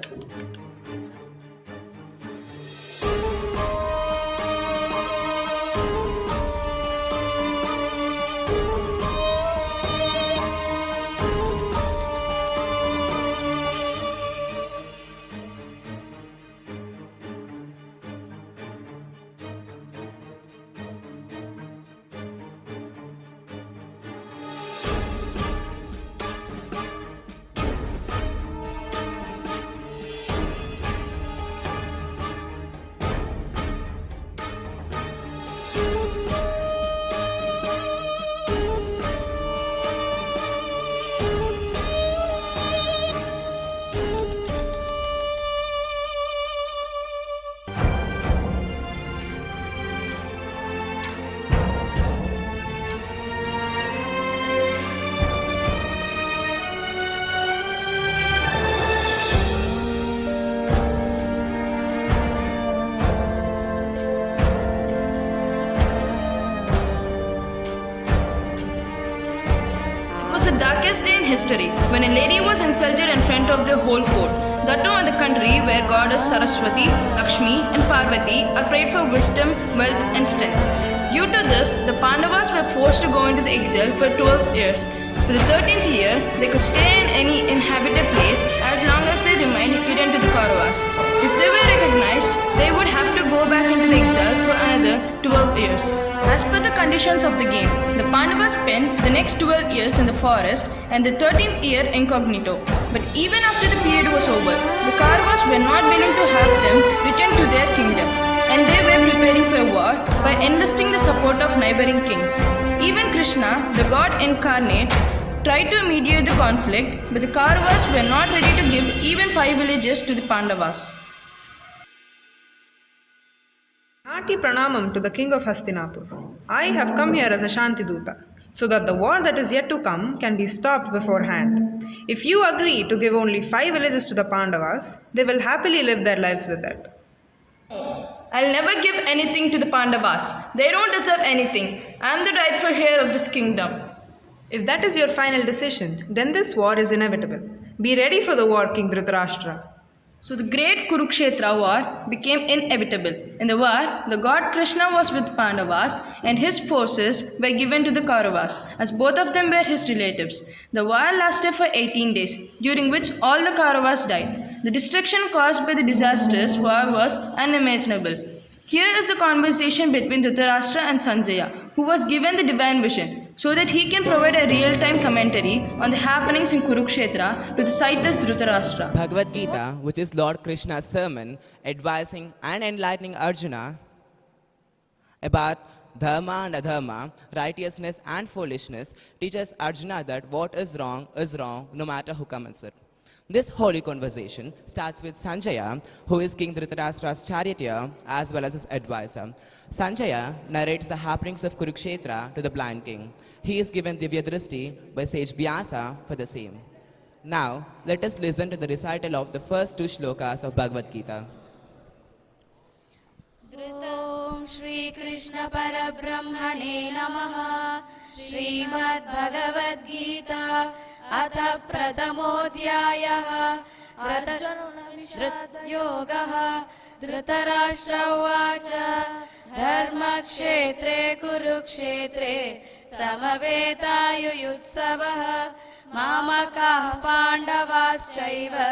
the darkest day in history when a lady was insulted in front of the whole court. That too in the country where goddess Saraswati, Lakshmi and Parvati are prayed for wisdom, wealth and strength. Due to this, the Pandavas were forced to go into the exile for 12 years. For the 13th year, they could stay in any inhabited place as long as they remained hidden to the Kauravas. If they were recognized, they would have to go back into the exile for another 12 years. As per the conditions of the game, the Pandavas spent the next 12 years in the forest and the 13th year incognito. But even after the period was over, the Kauravas were not willing to have them return to their kingdom, and they were preparing for a war by enlisting the support of neighboring kings. Even Krishna, the god incarnate, tried to mediate the conflict, but the Kauravas were not ready to give even 5 villages to the Pandavas. Hearty pranamam to the king of Hastinapur. I have come here as a Shantiduta, so that the war that is yet to come can be stopped beforehand. If you agree to give only 5 villages to the Pandavas, they will happily live their lives with that. I'll never give anything to the Pandavas. They don't deserve anything. I am the rightful heir of this kingdom. If that is your final decision, then this war is inevitable. Be ready for the war, King Dhritarashtra. So the great Kurukshetra war became inevitable. In the war, the god Krishna was with Pandavas and his forces were given to the Kauravas, as both of them were his relatives. The war lasted for 18 days, during which all the Kauravas died. The destruction caused by the disastrous war was unimaginable. Here is the conversation between Dhritarashtra and Sanjaya, who was given the divine vision, so that he can provide a real-time commentary on the happenings in Kurukshetra to the sightless Dhritarashtra. Bhagavad Gita, which is Lord Krishna's sermon advising and enlightening Arjuna about dharma and adharma, righteousness and foolishness, teaches Arjuna that what is wrong no matter who commits it. This holy conversation starts with Sanjaya, who is King Dhritarashtra's charioteer as well as his advisor. Sanjaya narrates the happenings of Kurukshetra to the blind king. He is given Divya Drishti by sage Vyasa for the same. Now, let us listen to the recital of the first 2 shlokas of Bhagavad Gita. Om Shri Krishna Parabrahmane Namaha. Srimad Bhagavad Gita Atha Prathamodhyayah. Yogaha Dhritarashtra Uvacha. Dharmakshetre Kurukshetre Samavetayuyutsavah. Mamakah Pandavaschaiva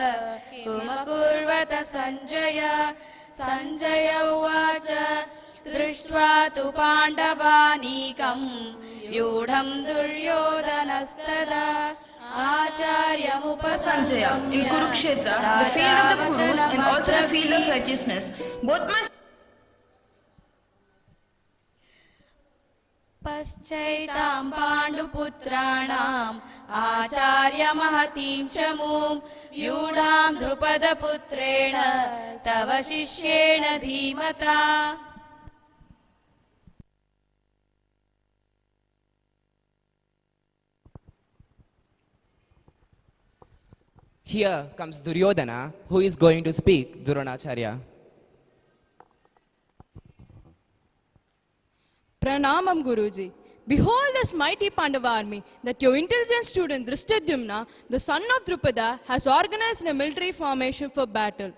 Kumakurvata Sanjaya. Sanjaya Uvacha Drishtva tu Pandavanikam Yudham Duryodhanastada. Sanjaya, in Kurukshetra, the field of the Kurus and also the field of righteousness, both must Paschaitam Panduputranam Acharya Mahatim Chamum Yudham Drupada Putrena Tava Shishyena Dhimata. Here comes Duryodhana, who is going to speak Dronacharya. Pranamam Guruji. Behold this mighty Pandava army that your intelligent student Dhritarashtra, the son of Drupada, has organized in a military formation for battle.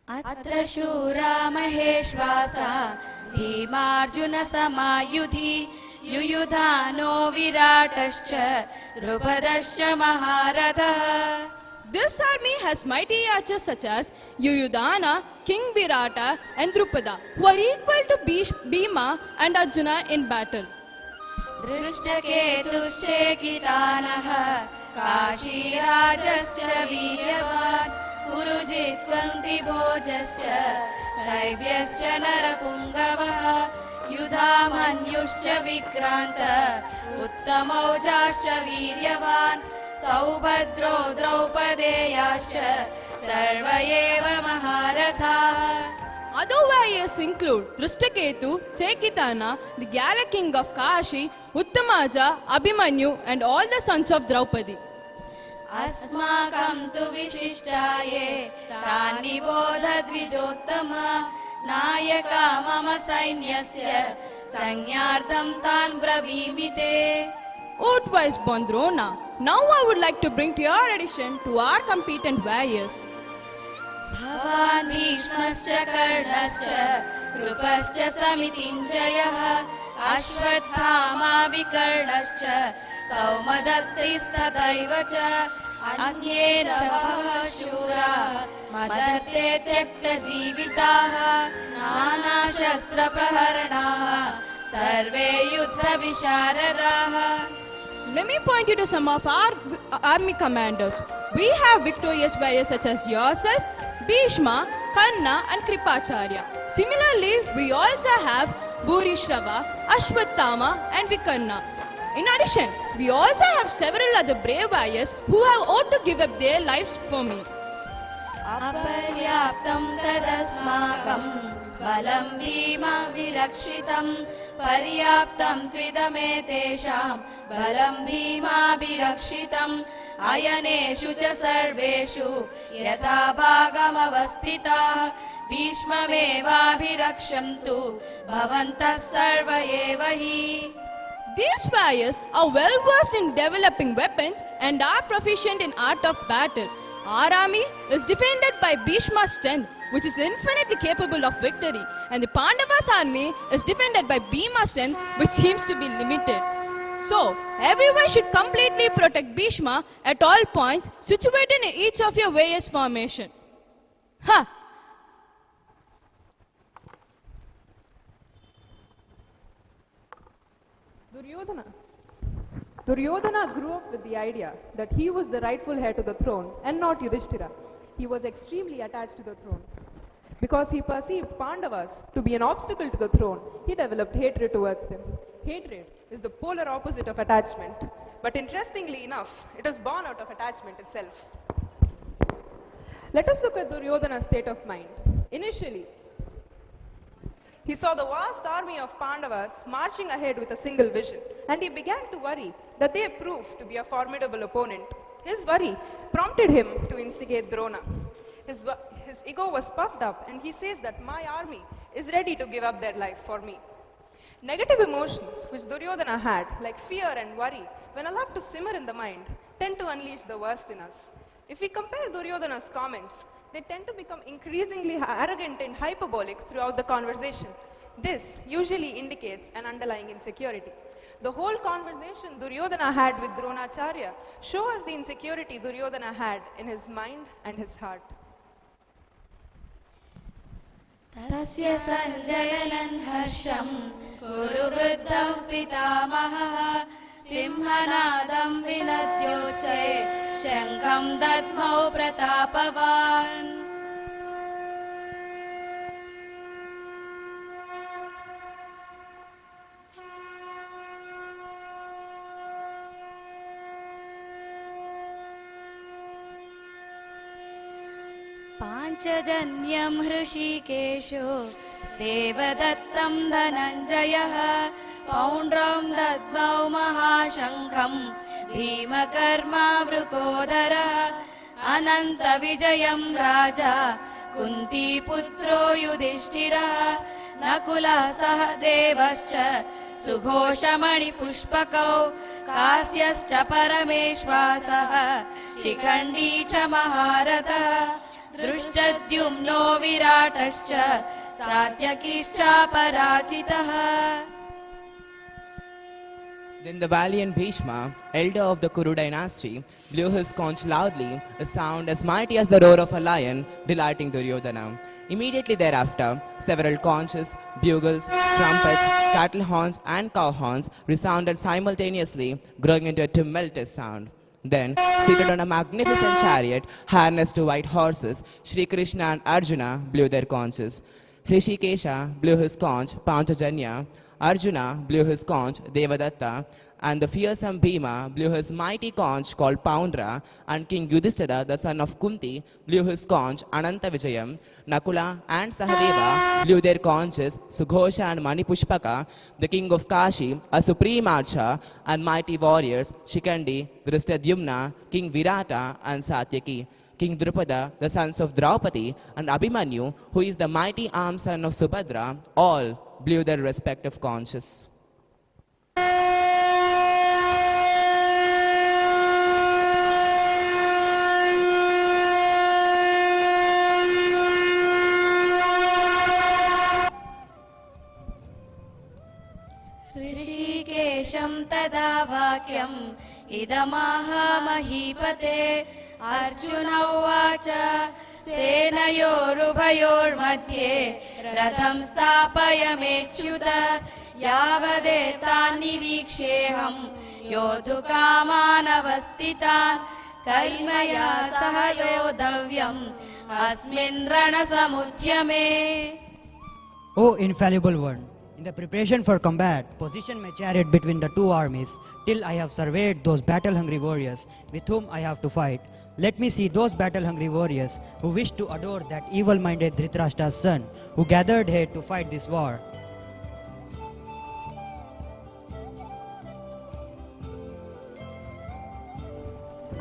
Atra Shura Maheshvasa Bhimarjuna Samayudhi Yuyudhano Viratascha Drupadascha Maharatha. This army has mighty archers such as Yuyudhana, King Virata and Drupada, who are equal to Bhima and Arjuna in battle. Drishtaketushchekitanaha Kashirajascha Viryavan Urujit Kvanti Bhojascha Shaivyascha Narapungavaha Yudhamanyuscha Vikranta Uttamaujascha Viryavan Saubhadro Draupadeyascha Sarvayeva Maharatha. Other warriors include Drishtaketu, Chekitana, the Gala king of Kashi, Uttamaja, Abhimanyu and all the sons of Draupadi. Asmakam tu vishishtaye Tani bodha dvijottama Nayaka mama sainyasya संज्ञार्थं तान् ब्रवीमि ते. O twice born Drona, now I would like to bring to your attention to our competent warriors. भवान् भीष्मश्च कर्णश्च कृपश्च समितिञ्जयः अश्वत्थामा विकर्णश्च सौमदत्तिस्तथैव च अन्ये च बहवः शूराः मदर्थे त्यक्तजीविताः नानाशस्त्रप्रहरणाः सर्वे युद्धविशारदाः. Let me point you to some of our army commanders. We have victorious warriors such as yourself, Bhishma, Karna and Kripacharya. Similarly, we also have Bhurishrava, Ashwatthama and Vikarna. In addition, we also have several other brave warriors who have ought to give up their lives for me. अपर्याप्तं तदस्माकं बलं भीमा विरक्षितं पर्याप्तं त्विदमेतेषां बलं भीमाभिरक्षितम् अयनेषु च सर्वेषु यथा भागमवस्थिताः भीष्ममेवाभिरक्षन्तु भवन्तः सर्व एव हि. These warriors are well versed in developing weapons and are proficient in art of battle. Our army is defended by Bhishma's strength, which is infinitely capable of victory, and the Pandavas' army is defended by Bhima's strength, which seems to be limited. So, everyone should completely protect Bhishma at all points, situated in each of your various formations. Ha! Duryodhana grew up with the idea that he was the rightful heir to the throne and not Yudhishthira. He was extremely attached to the throne. Because he perceived Pandavas to be an obstacle to the throne, he developed hatred towards them. Hatred is the polar opposite of attachment. But interestingly enough, it is born out of attachment itself. Let us look at Duryodhana's state of mind. Initially, he saw the vast army of Pandavas marching ahead with a single vision, and he began to worry that they proved to be a formidable opponent. His worry prompted him to instigate Drona. His ego was puffed up, and he says that my army is ready to give up their life for me. Negative emotions which Duryodhana had, like fear and worry, when allowed to simmer in the mind, tend to unleash the worst in us. If we compare Duryodhana's comments, they tend to become increasingly arrogant and hyperbolic throughout the conversation. This usually indicates an underlying insecurity. The whole conversation Duryodhana had with Dronacharya shows us the insecurity Duryodhana had in his mind and his heart. तस्य सञ्जयनं हर्षं कुरु वृद्धः पितामहः सिंहनादं विनद्योच्चै शङ्खं दद्मौ प्रतापवान्. पाञ्चजन्यं हृषीकेशो देवदत्तं धनञ्जयः पौण्ड्रं दद्मौ महाशङ्खं भीमकर्मा वृकोदरः अनन्तविजयं राजा कुन्तीपुत्रो युधिष्ठिरः नकुलः सह देवश्च सुघोषमणिपुष्पकौ कास्यश्च परमेश्वासः शिखण्डी च महारथः दृष्टद्युम्नो विराटश्च सात्यकीश्चापराजितः. Then the valiant Bhishma, elder of the Kuru dynasty, blew his conch loudly, a sound as mighty as the roar of a lion, delighting Duryodhana. Immediately thereafter, several conches, bugles, trumpets, cattle horns and cow horns resounded simultaneously, growing into a tumultuous sound. Then, seated on a magnificent chariot, harnessed to white horses, Shri Krishna and Arjuna blew their conches. Hrishikesha blew his conch, Panchajanya, Arjuna blew his conch, Devadatta, and the fearsome Bhima blew his mighty conch called Poundra, and King Yudhishthira, the son of Kunti, blew his conch, Ananta Vijayam. Nakula and Sahadeva blew their conches, Sughosha and Manipushpaka, the king of Kashi, a supreme archer, and mighty warriors, Shikandi, Drishtadyumna, King Virata, and Satyaki. King Drupada, the sons of Draupadi, and Abhimanyu, who is the mighty arm son of Subhadra, all blew their respective conches. ऋषिकेशं तदा वाक्यम् इदमाह महीपते अर्जुन उवाच सेनयोरुभयोर्मध्ये रथं स्थापयमेच्युत यावदेतान् निरीक्ष्येऽहं योद्धुकामानवस्थितान् कैर्मया सह योद्धव्यम् अस्मिन् रणसमुद्यमे. O infallible one, in the preparation for combat, position my chariot between the two armies till I have surveyed those battle-hungry warriors with whom I have to fight. Let me see those battle-hungry warriors who wish to adore that evil-minded Dhritarashtra's son who gathered here to fight this war.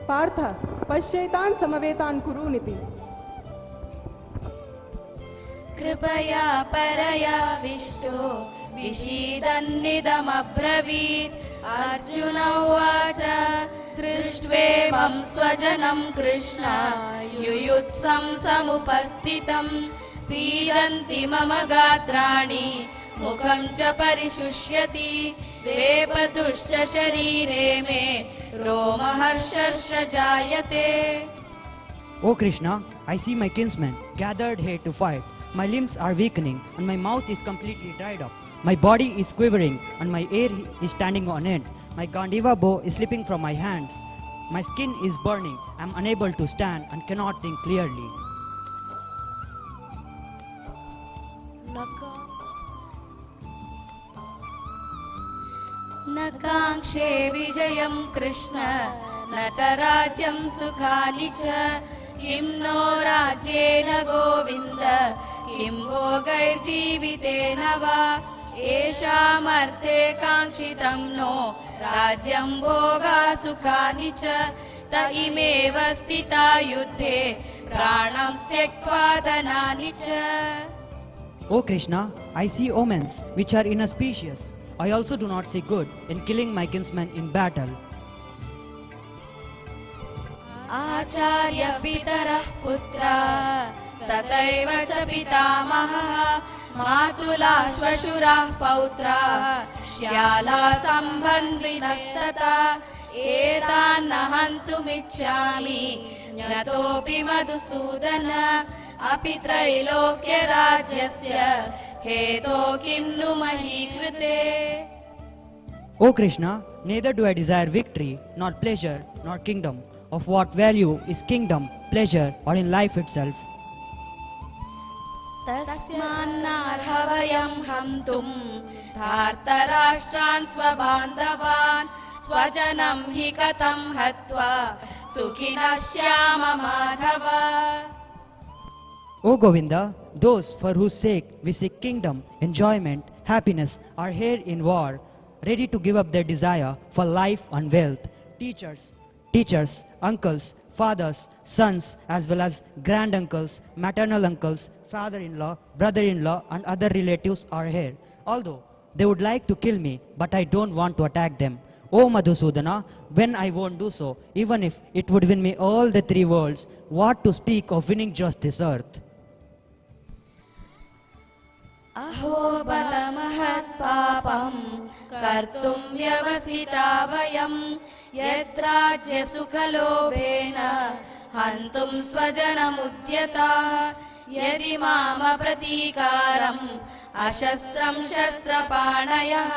Partha, Pashyetan Samavetan Kuruniti. कृपया परया विष्टो विषीदन्निदमब्रवीत्. अर्जुन उवाच दृष्ट्वेमं स्वजनं कृष्ण युयुत्सं समुपस्थितं सीदन्ति मम गात्राणि मुखं च परिशुष्यति वेपतुश्च शरीरे मे रोमहर्षर्ष जायते. O Krishna, I see my kinsmen gathered here to fight. My limbs are weakening and my mouth is completely dried up. My body is quivering and my hair is standing on end. My Gandiva bow is slipping from my hands. My skin is burning. I am unable to stand and cannot think clearly. न काङ्क्षे विजयं कृष्ण न च राज्यं सुखानि च किं no राज्येन Govind किं भोगैर्जीवितेन वा येषामर्थे काङ्क्षितं no राज्यं भोगा सुखानि च त इमेव स्थिता युद्धे प्राणं त्यक्त्वा धनानि च. O Krishna, I see omens which are inauspicious. I also do not see good in killing my kinsmen in battle. आचार्य पितरः पुत्राः तथैव च पितामहः मातुला श्वशुराः पौत्राः श्याला सम्बन्धिनस्तथा एतान् न हन्तुमिच्छामि ज्ञतोऽपि मधुसूदन अपि त्रैलोक्यराज्यस्य हेतो किं नु मही कृते. O Krishna, neither do I desire victory, nor pleasure, nor kingdom. Of what value is kingdom, pleasure, or in life itself? तस्मान्नार्हवयं हन्तुं धार्तराष्ट्रान् स्वबान्धवान् स्वजनं हि कथं हत्वा सुखिनः Shyam Madhav. O Govinda, those for whose sake we seek kingdom, enjoyment, happiness are here in war, ready to give up their desire for life and wealth. Teachers, uncles, fathers, sons, as well as granduncles, maternal uncles, father-in-law, brother-in-law, and other relatives are here. Although they would like to kill me, but I don't want to attack them. O Madhusudana, when I won't do so, even if it would win me all the three worlds, what to speak of winning just this earth? अहो बलमहत् पापं कर्तुं व्यवसिता वयं यद्राज्य सुखलोभेन हन्तुं स्वजनमुद्यताः यदि माम प्रतीकारम् अशस्त्रं शस्त्रपाणयः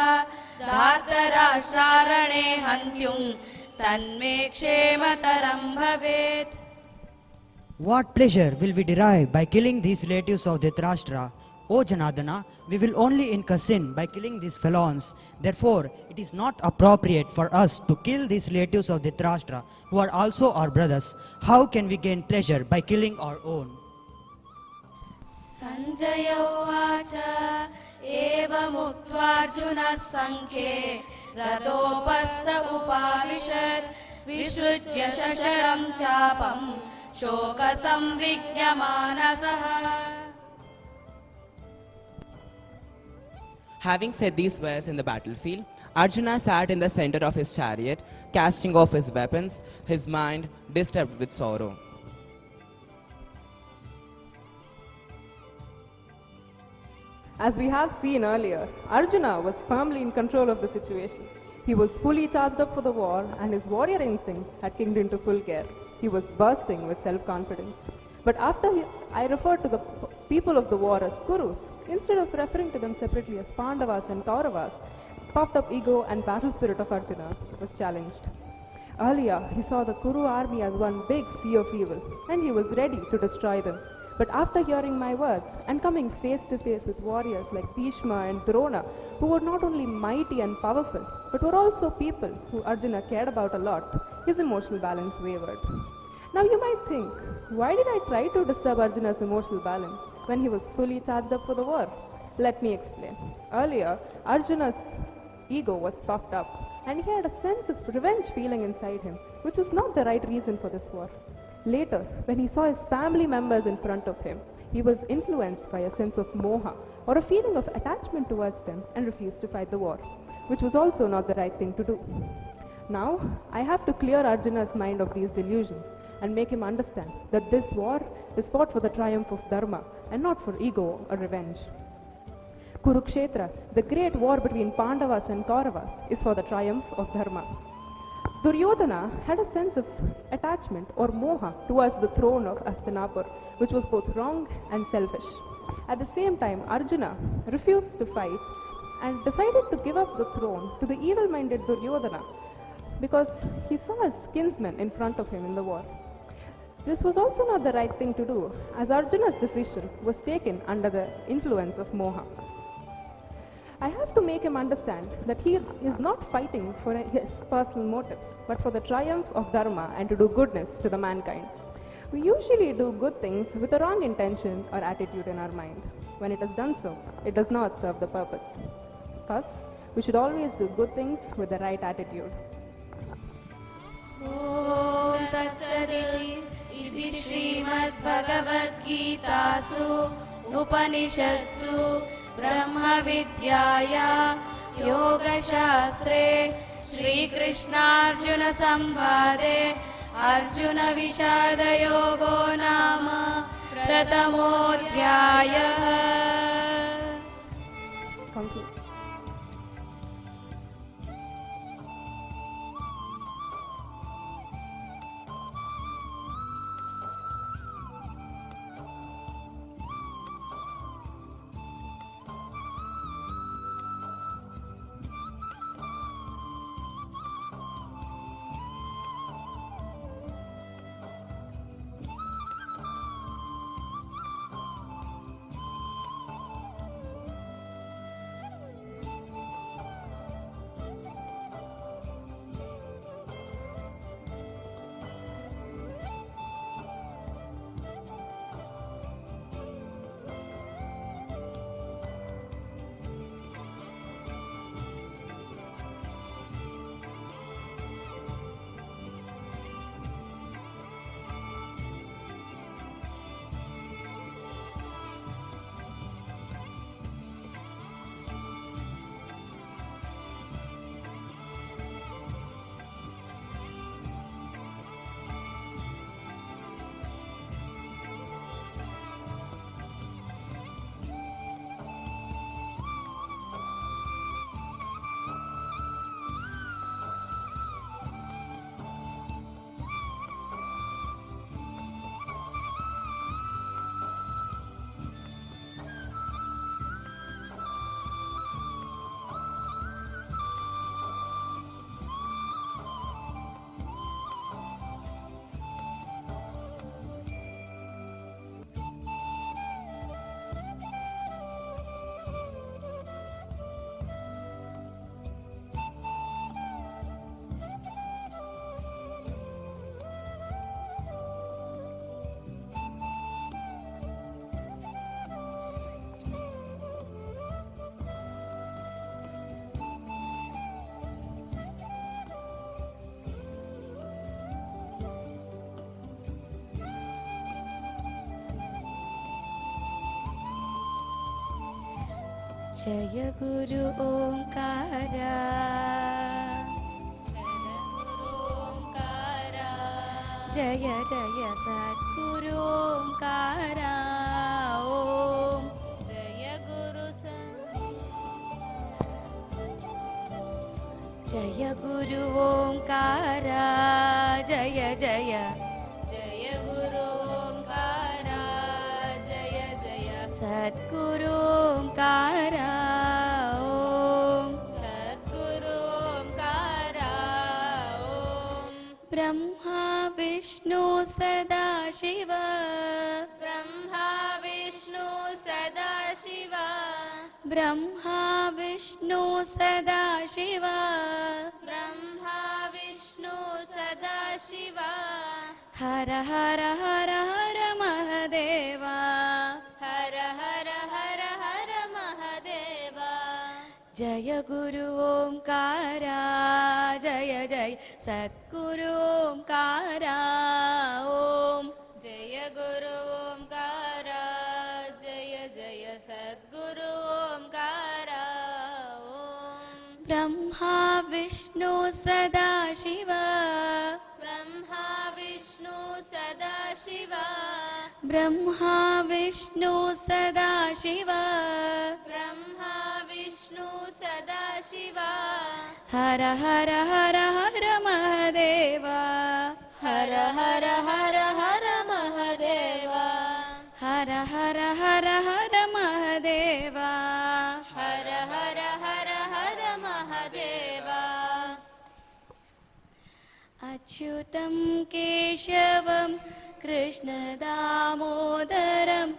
धार्तराष्ट्रारणे हन्त्युं तन्मे क्षेमतरं भवेत्. What pleasure will we derive by killing these relatives of Dhritarashtra? O Janardana, we will only incur sin by killing these felons. Therefore, it is not appropriate for us to kill these relatives of Dhritarashtra, who are also our brothers. How can we gain pleasure by killing our own? Sanjay उवाच एवमुक्त्वार्जुनः संख्ये रथोपस्थ उपाविशत् विसृज्य शशरं चापं शोकसंविघ्नमानसः. Having said these words in the battlefield, Arjuna sat in the center of his chariot, casting off his weapons, his mind disturbed with sorrow. As we have seen earlier, Arjuna was firmly in control of the situation. He was fully charged up for the war, and his warrior instincts had kicked into full gear. He was bursting with self-confidence. But I referred to the people of the war as Kurus, instead of referring to them separately as Pandavas and Kauravas, puffed up ego and battle spirit of Arjuna was challenged. Earlier, he saw the Kuru army as one big sea of evil, and he was ready to destroy them. But after hearing my words and coming face to face with warriors like Bhishma and Drona, who were not only mighty and powerful, but were also people who Arjuna cared about a lot, his emotional balance wavered. Now you might think, why did I try to disturb Arjuna's emotional balance when he was fully charged up for the war? Let me explain. Earlier, Arjuna's ego was puffed up, and he had a sense of revenge feeling inside him, which was not the right reason for this war. Later, when he saw his family members in front of him, he was influenced by a sense of moha, or a feeling of attachment towards them, and refused to fight the war, which was also not the right thing to do. Now, I have to clear Arjuna's mind of these delusions and make him understand that this war is fought for the triumph of dharma and not for ego or revenge. Kurukshetra, the great war between Pandavas and Kauravas, is for the triumph of dharma. Duryodhana had a sense of attachment or moha towards the throne of Hastinapur, which was both wrong and selfish. At the same time, Arjuna refused to fight and decided to give up the throne to the evil-minded Duryodhana because he saw his kinsmen in front of him in the war. This was also not the right thing to do, as Arjuna's decision was taken under the influence of moha. I have to make him understand that he is not fighting for his personal motives, but for the triumph of dharma and to do goodness to the mankind. We usually do good things with a wrong intention or attitude in our mind. When it is done so, it does not serve the purpose. Thus, we should always do good things with the right attitude. ॐ तत्सदिति इति श्रीमद्भगवद्गीतासु उपनिषत्सु ब्रह्मविद्यायां योगशास्त्रे श्रीकृष्णार्जुनसंवादे अर्जुनविषादयोगो नाम प्रथमोऽध्यायः. जय गुरु ओंकारा, जय जय सद्गुरु ओंकारा। ओम जय गुरु जय गुरु ओंकारा, जय जय जय गुरु ओंकारा, जय जय सद्गुरु ओंकारा। ओम सद्गुरु ओंकारा। ओम ब्रह्मा विष्णु सदा शिव, ब्रह्मा विष्णु सदा शिव, ब्रह्मा विष्णु सदा शिव, ब्रह्मा विष्णु सदा शिव। हर हर हर हर महादेवा, हर हर हर हर महादेवा। जय गुरु ओंकारा, जय जय सद्गुरु ओंकारा। ओम जय गुरु ओंकारा, जय जय सद्गुरु ओंकारा। ओम ब्रह्मा विष्णु सदा शिव, ब्रह्मा विष्णु सदा शिव, ब्रह्मा विष्णु सदा शिव, ब्रह्मा विष्णु सदा शिव। हर हर हर हर महादेवा, हर हर हर हर महादेवा, हर हर हर हर महादेवा, हर हर हर हर महादेवा। अच्युतं केशवं कृष्ण दामोदरं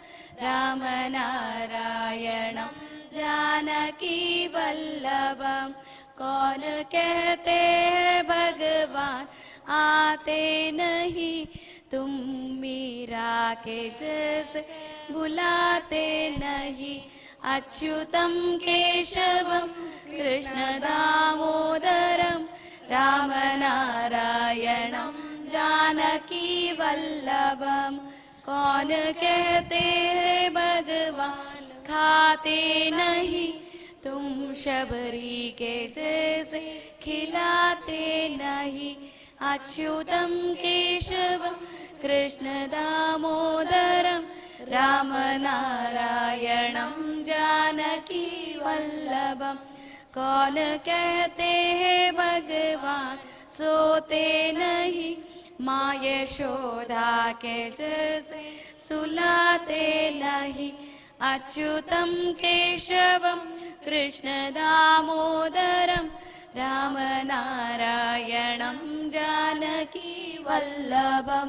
रामनारायणं जानकी वल्लभं। कौन कहते हैं भगवान आते नहीं, तुम मीरा के जैसे बुलाते नहीं। अच्युतं केशवं कृष्ण दामोदरं रामनारायणं जानकी वल्लभं। कौन कहते हैं भगवान खाते नहीं, तुम शबरी के जैसे खिलाते नहीं। अच्युतं केशवं कृष्ण दामोदरं रामनारायणं जानकी वल्लभं। कौन कहते हैं भगवान सोते नहीं, माँ यशोदा के जैसे सुलाते नहीं। अच्युतं केशवं कृष्ण दामोदरं रामनारायणं जानकी वल्लभं।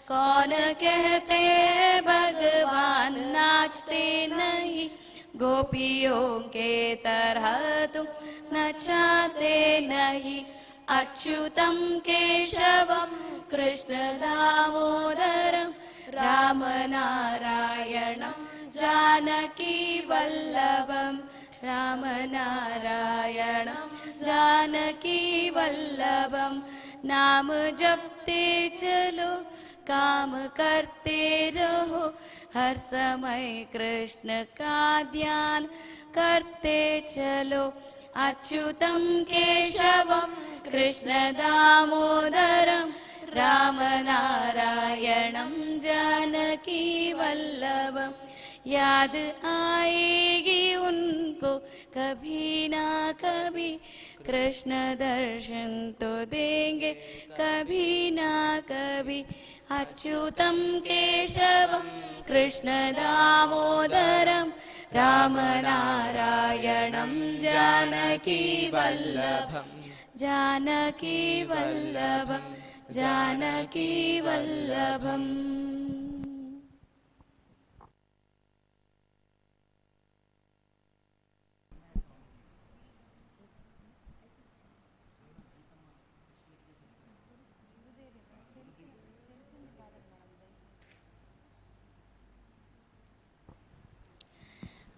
कौन कहते हैं भगवान नाचते नहीं, गोपियों के तरह तुम नचाते नहीं। अच्युतं केशवं कृष्ण दामोदरं रामनारायणं जानकी वल्लभं। रामनारायणं जानकी वल्लभं। नाम जपते चलो काम करते रहो, हर समय कृष्ण का ध्यान करते चलो। अच्युतं केशवं कृष्ण दामोदरं रामनारायणं जानकी वल्लभं। याद आएगी उनको कभी ना कभी, कृष्ण दर्शन तो देंगे कभी ना कभी। अच्युतं केशवं कृष्ण दामोदरं रामनारायणं जानकी वल्लभं। जानकी वल्लभं, जानकी वल्लभम्।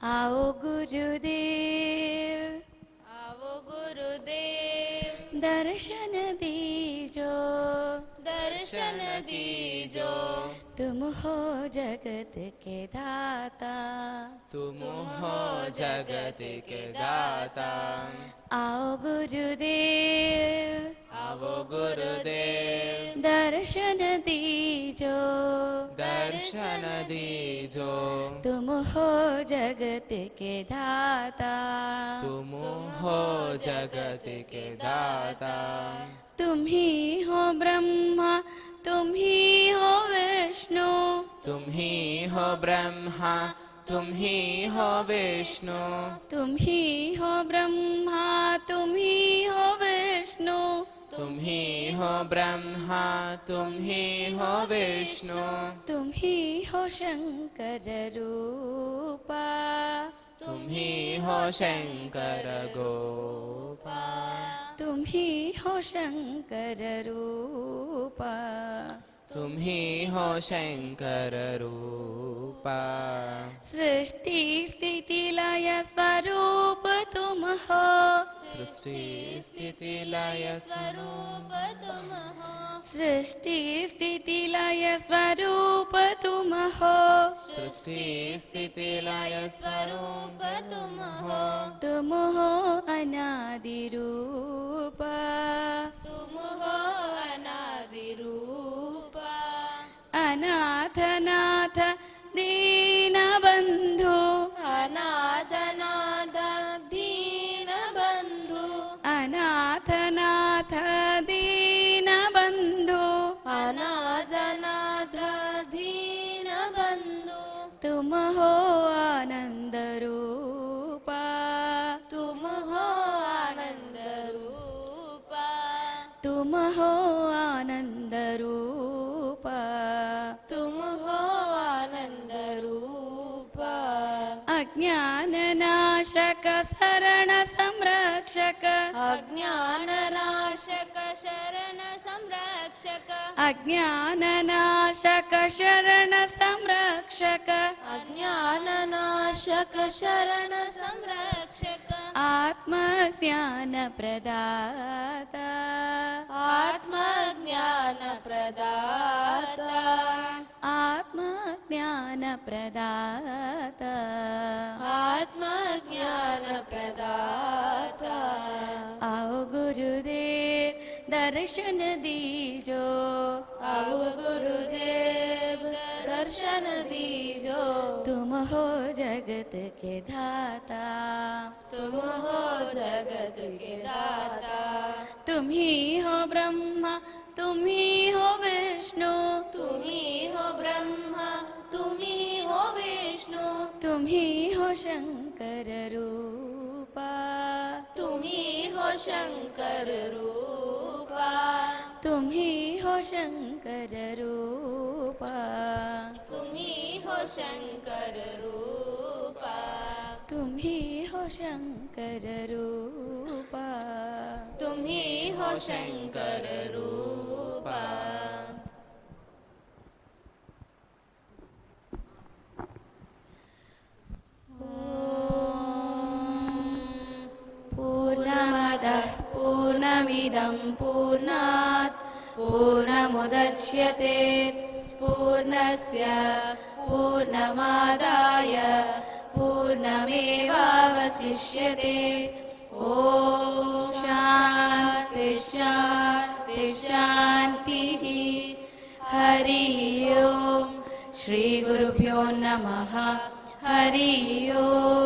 आओ गुरुदेव, आओ गुरुदेव, दर्शन दीजो, दर्शन दीजो। तुम हो जगत के दाता, तुम हो जगत के दाता। आओ गुरुदेव, आओ गुरुदेव, दर्शन दीजो, दर्शन दीजो। तुम हो जगत के दाता, तुम हो जगत के दाता। तुम ही हो ब्रह्मा, तुम ही हो विष्णु, तुम ही हो ब्रह्मा, तुम ही हो विष्णु। तुम ही हो ब्रह्मा, तुम ही हो विष्णु, तुम ही हो ब्रह्मा, तुम ही हो विष्णु। तुम ही हो शंकर रूपा, तुम ही हो शंकर गोपा। तुम ही हो शंकर रूपा, तुम ही हो शंकर रूपा। सृष्टि स्थिति लय स्वरूप तुम हो, सृष्टि स्थिति लय स्वरूप तुम हो, सृष्टि स्थिति लय स्वरूप तुम हो, सृष्टि स्थिति लय स्वरूप तुम हो, तुम हो अनादि रूपा, तुम हो अनादि रूपा। अनाथ नाथ दीन बंधु, अनाथ नाथ दीन बंधु, अनाथ नाथ दीन बंधु, अनाथ नाथ दीन बंधु। तुम हो आनंद रूपा, तुम हो आनंद रूपा, तुम हो आनंद रूपा, तुम हो आनंद रूपा। अज्ञान नाशक शरण संरक्षक, अज्ञान नाशक शरण संरक्षक, अज्ञान नाशक शरण संरक्षक, अज्ञान नाशक शरण संरक्षक। आत्मज्ञान प्रदाता, आत्मज्ञान प्रदाता, आत्मज्ञान प्रदाता, आत्मज्ञान प्रदाता। आओ गुरुदेव दर्शन दीजो, आओ गुरुदेव दर्शन दीजो। तुम हो जगत के दाता, तुम हो जगत के दाता, तुम ही हो ब्रह्मा, तुम ही हो विष्णु, तुम ही हो ब्रह्मा, तुम ही हो विष्णु, तुम ही हो शंकर रूपा, तुम ही हो शंकर रूपा, तुम ही हो शंकर रूपा, तुम ही हो शंकर रूपा, तुम ही हो शंकर रूपा, तुम ही हो शंकर रूपा। पूर्णमदः पूर्णमिदं पूर्णात् पूर्णमुदच्यते, पूर्णस्य पूर्णमादाय पूर्णमेवावशिष्यते। ॐ शान्ति शान्ति शान्तिः। हरिः ओम्। श्री गुरुभ्यो नमः। हरिः ओम्।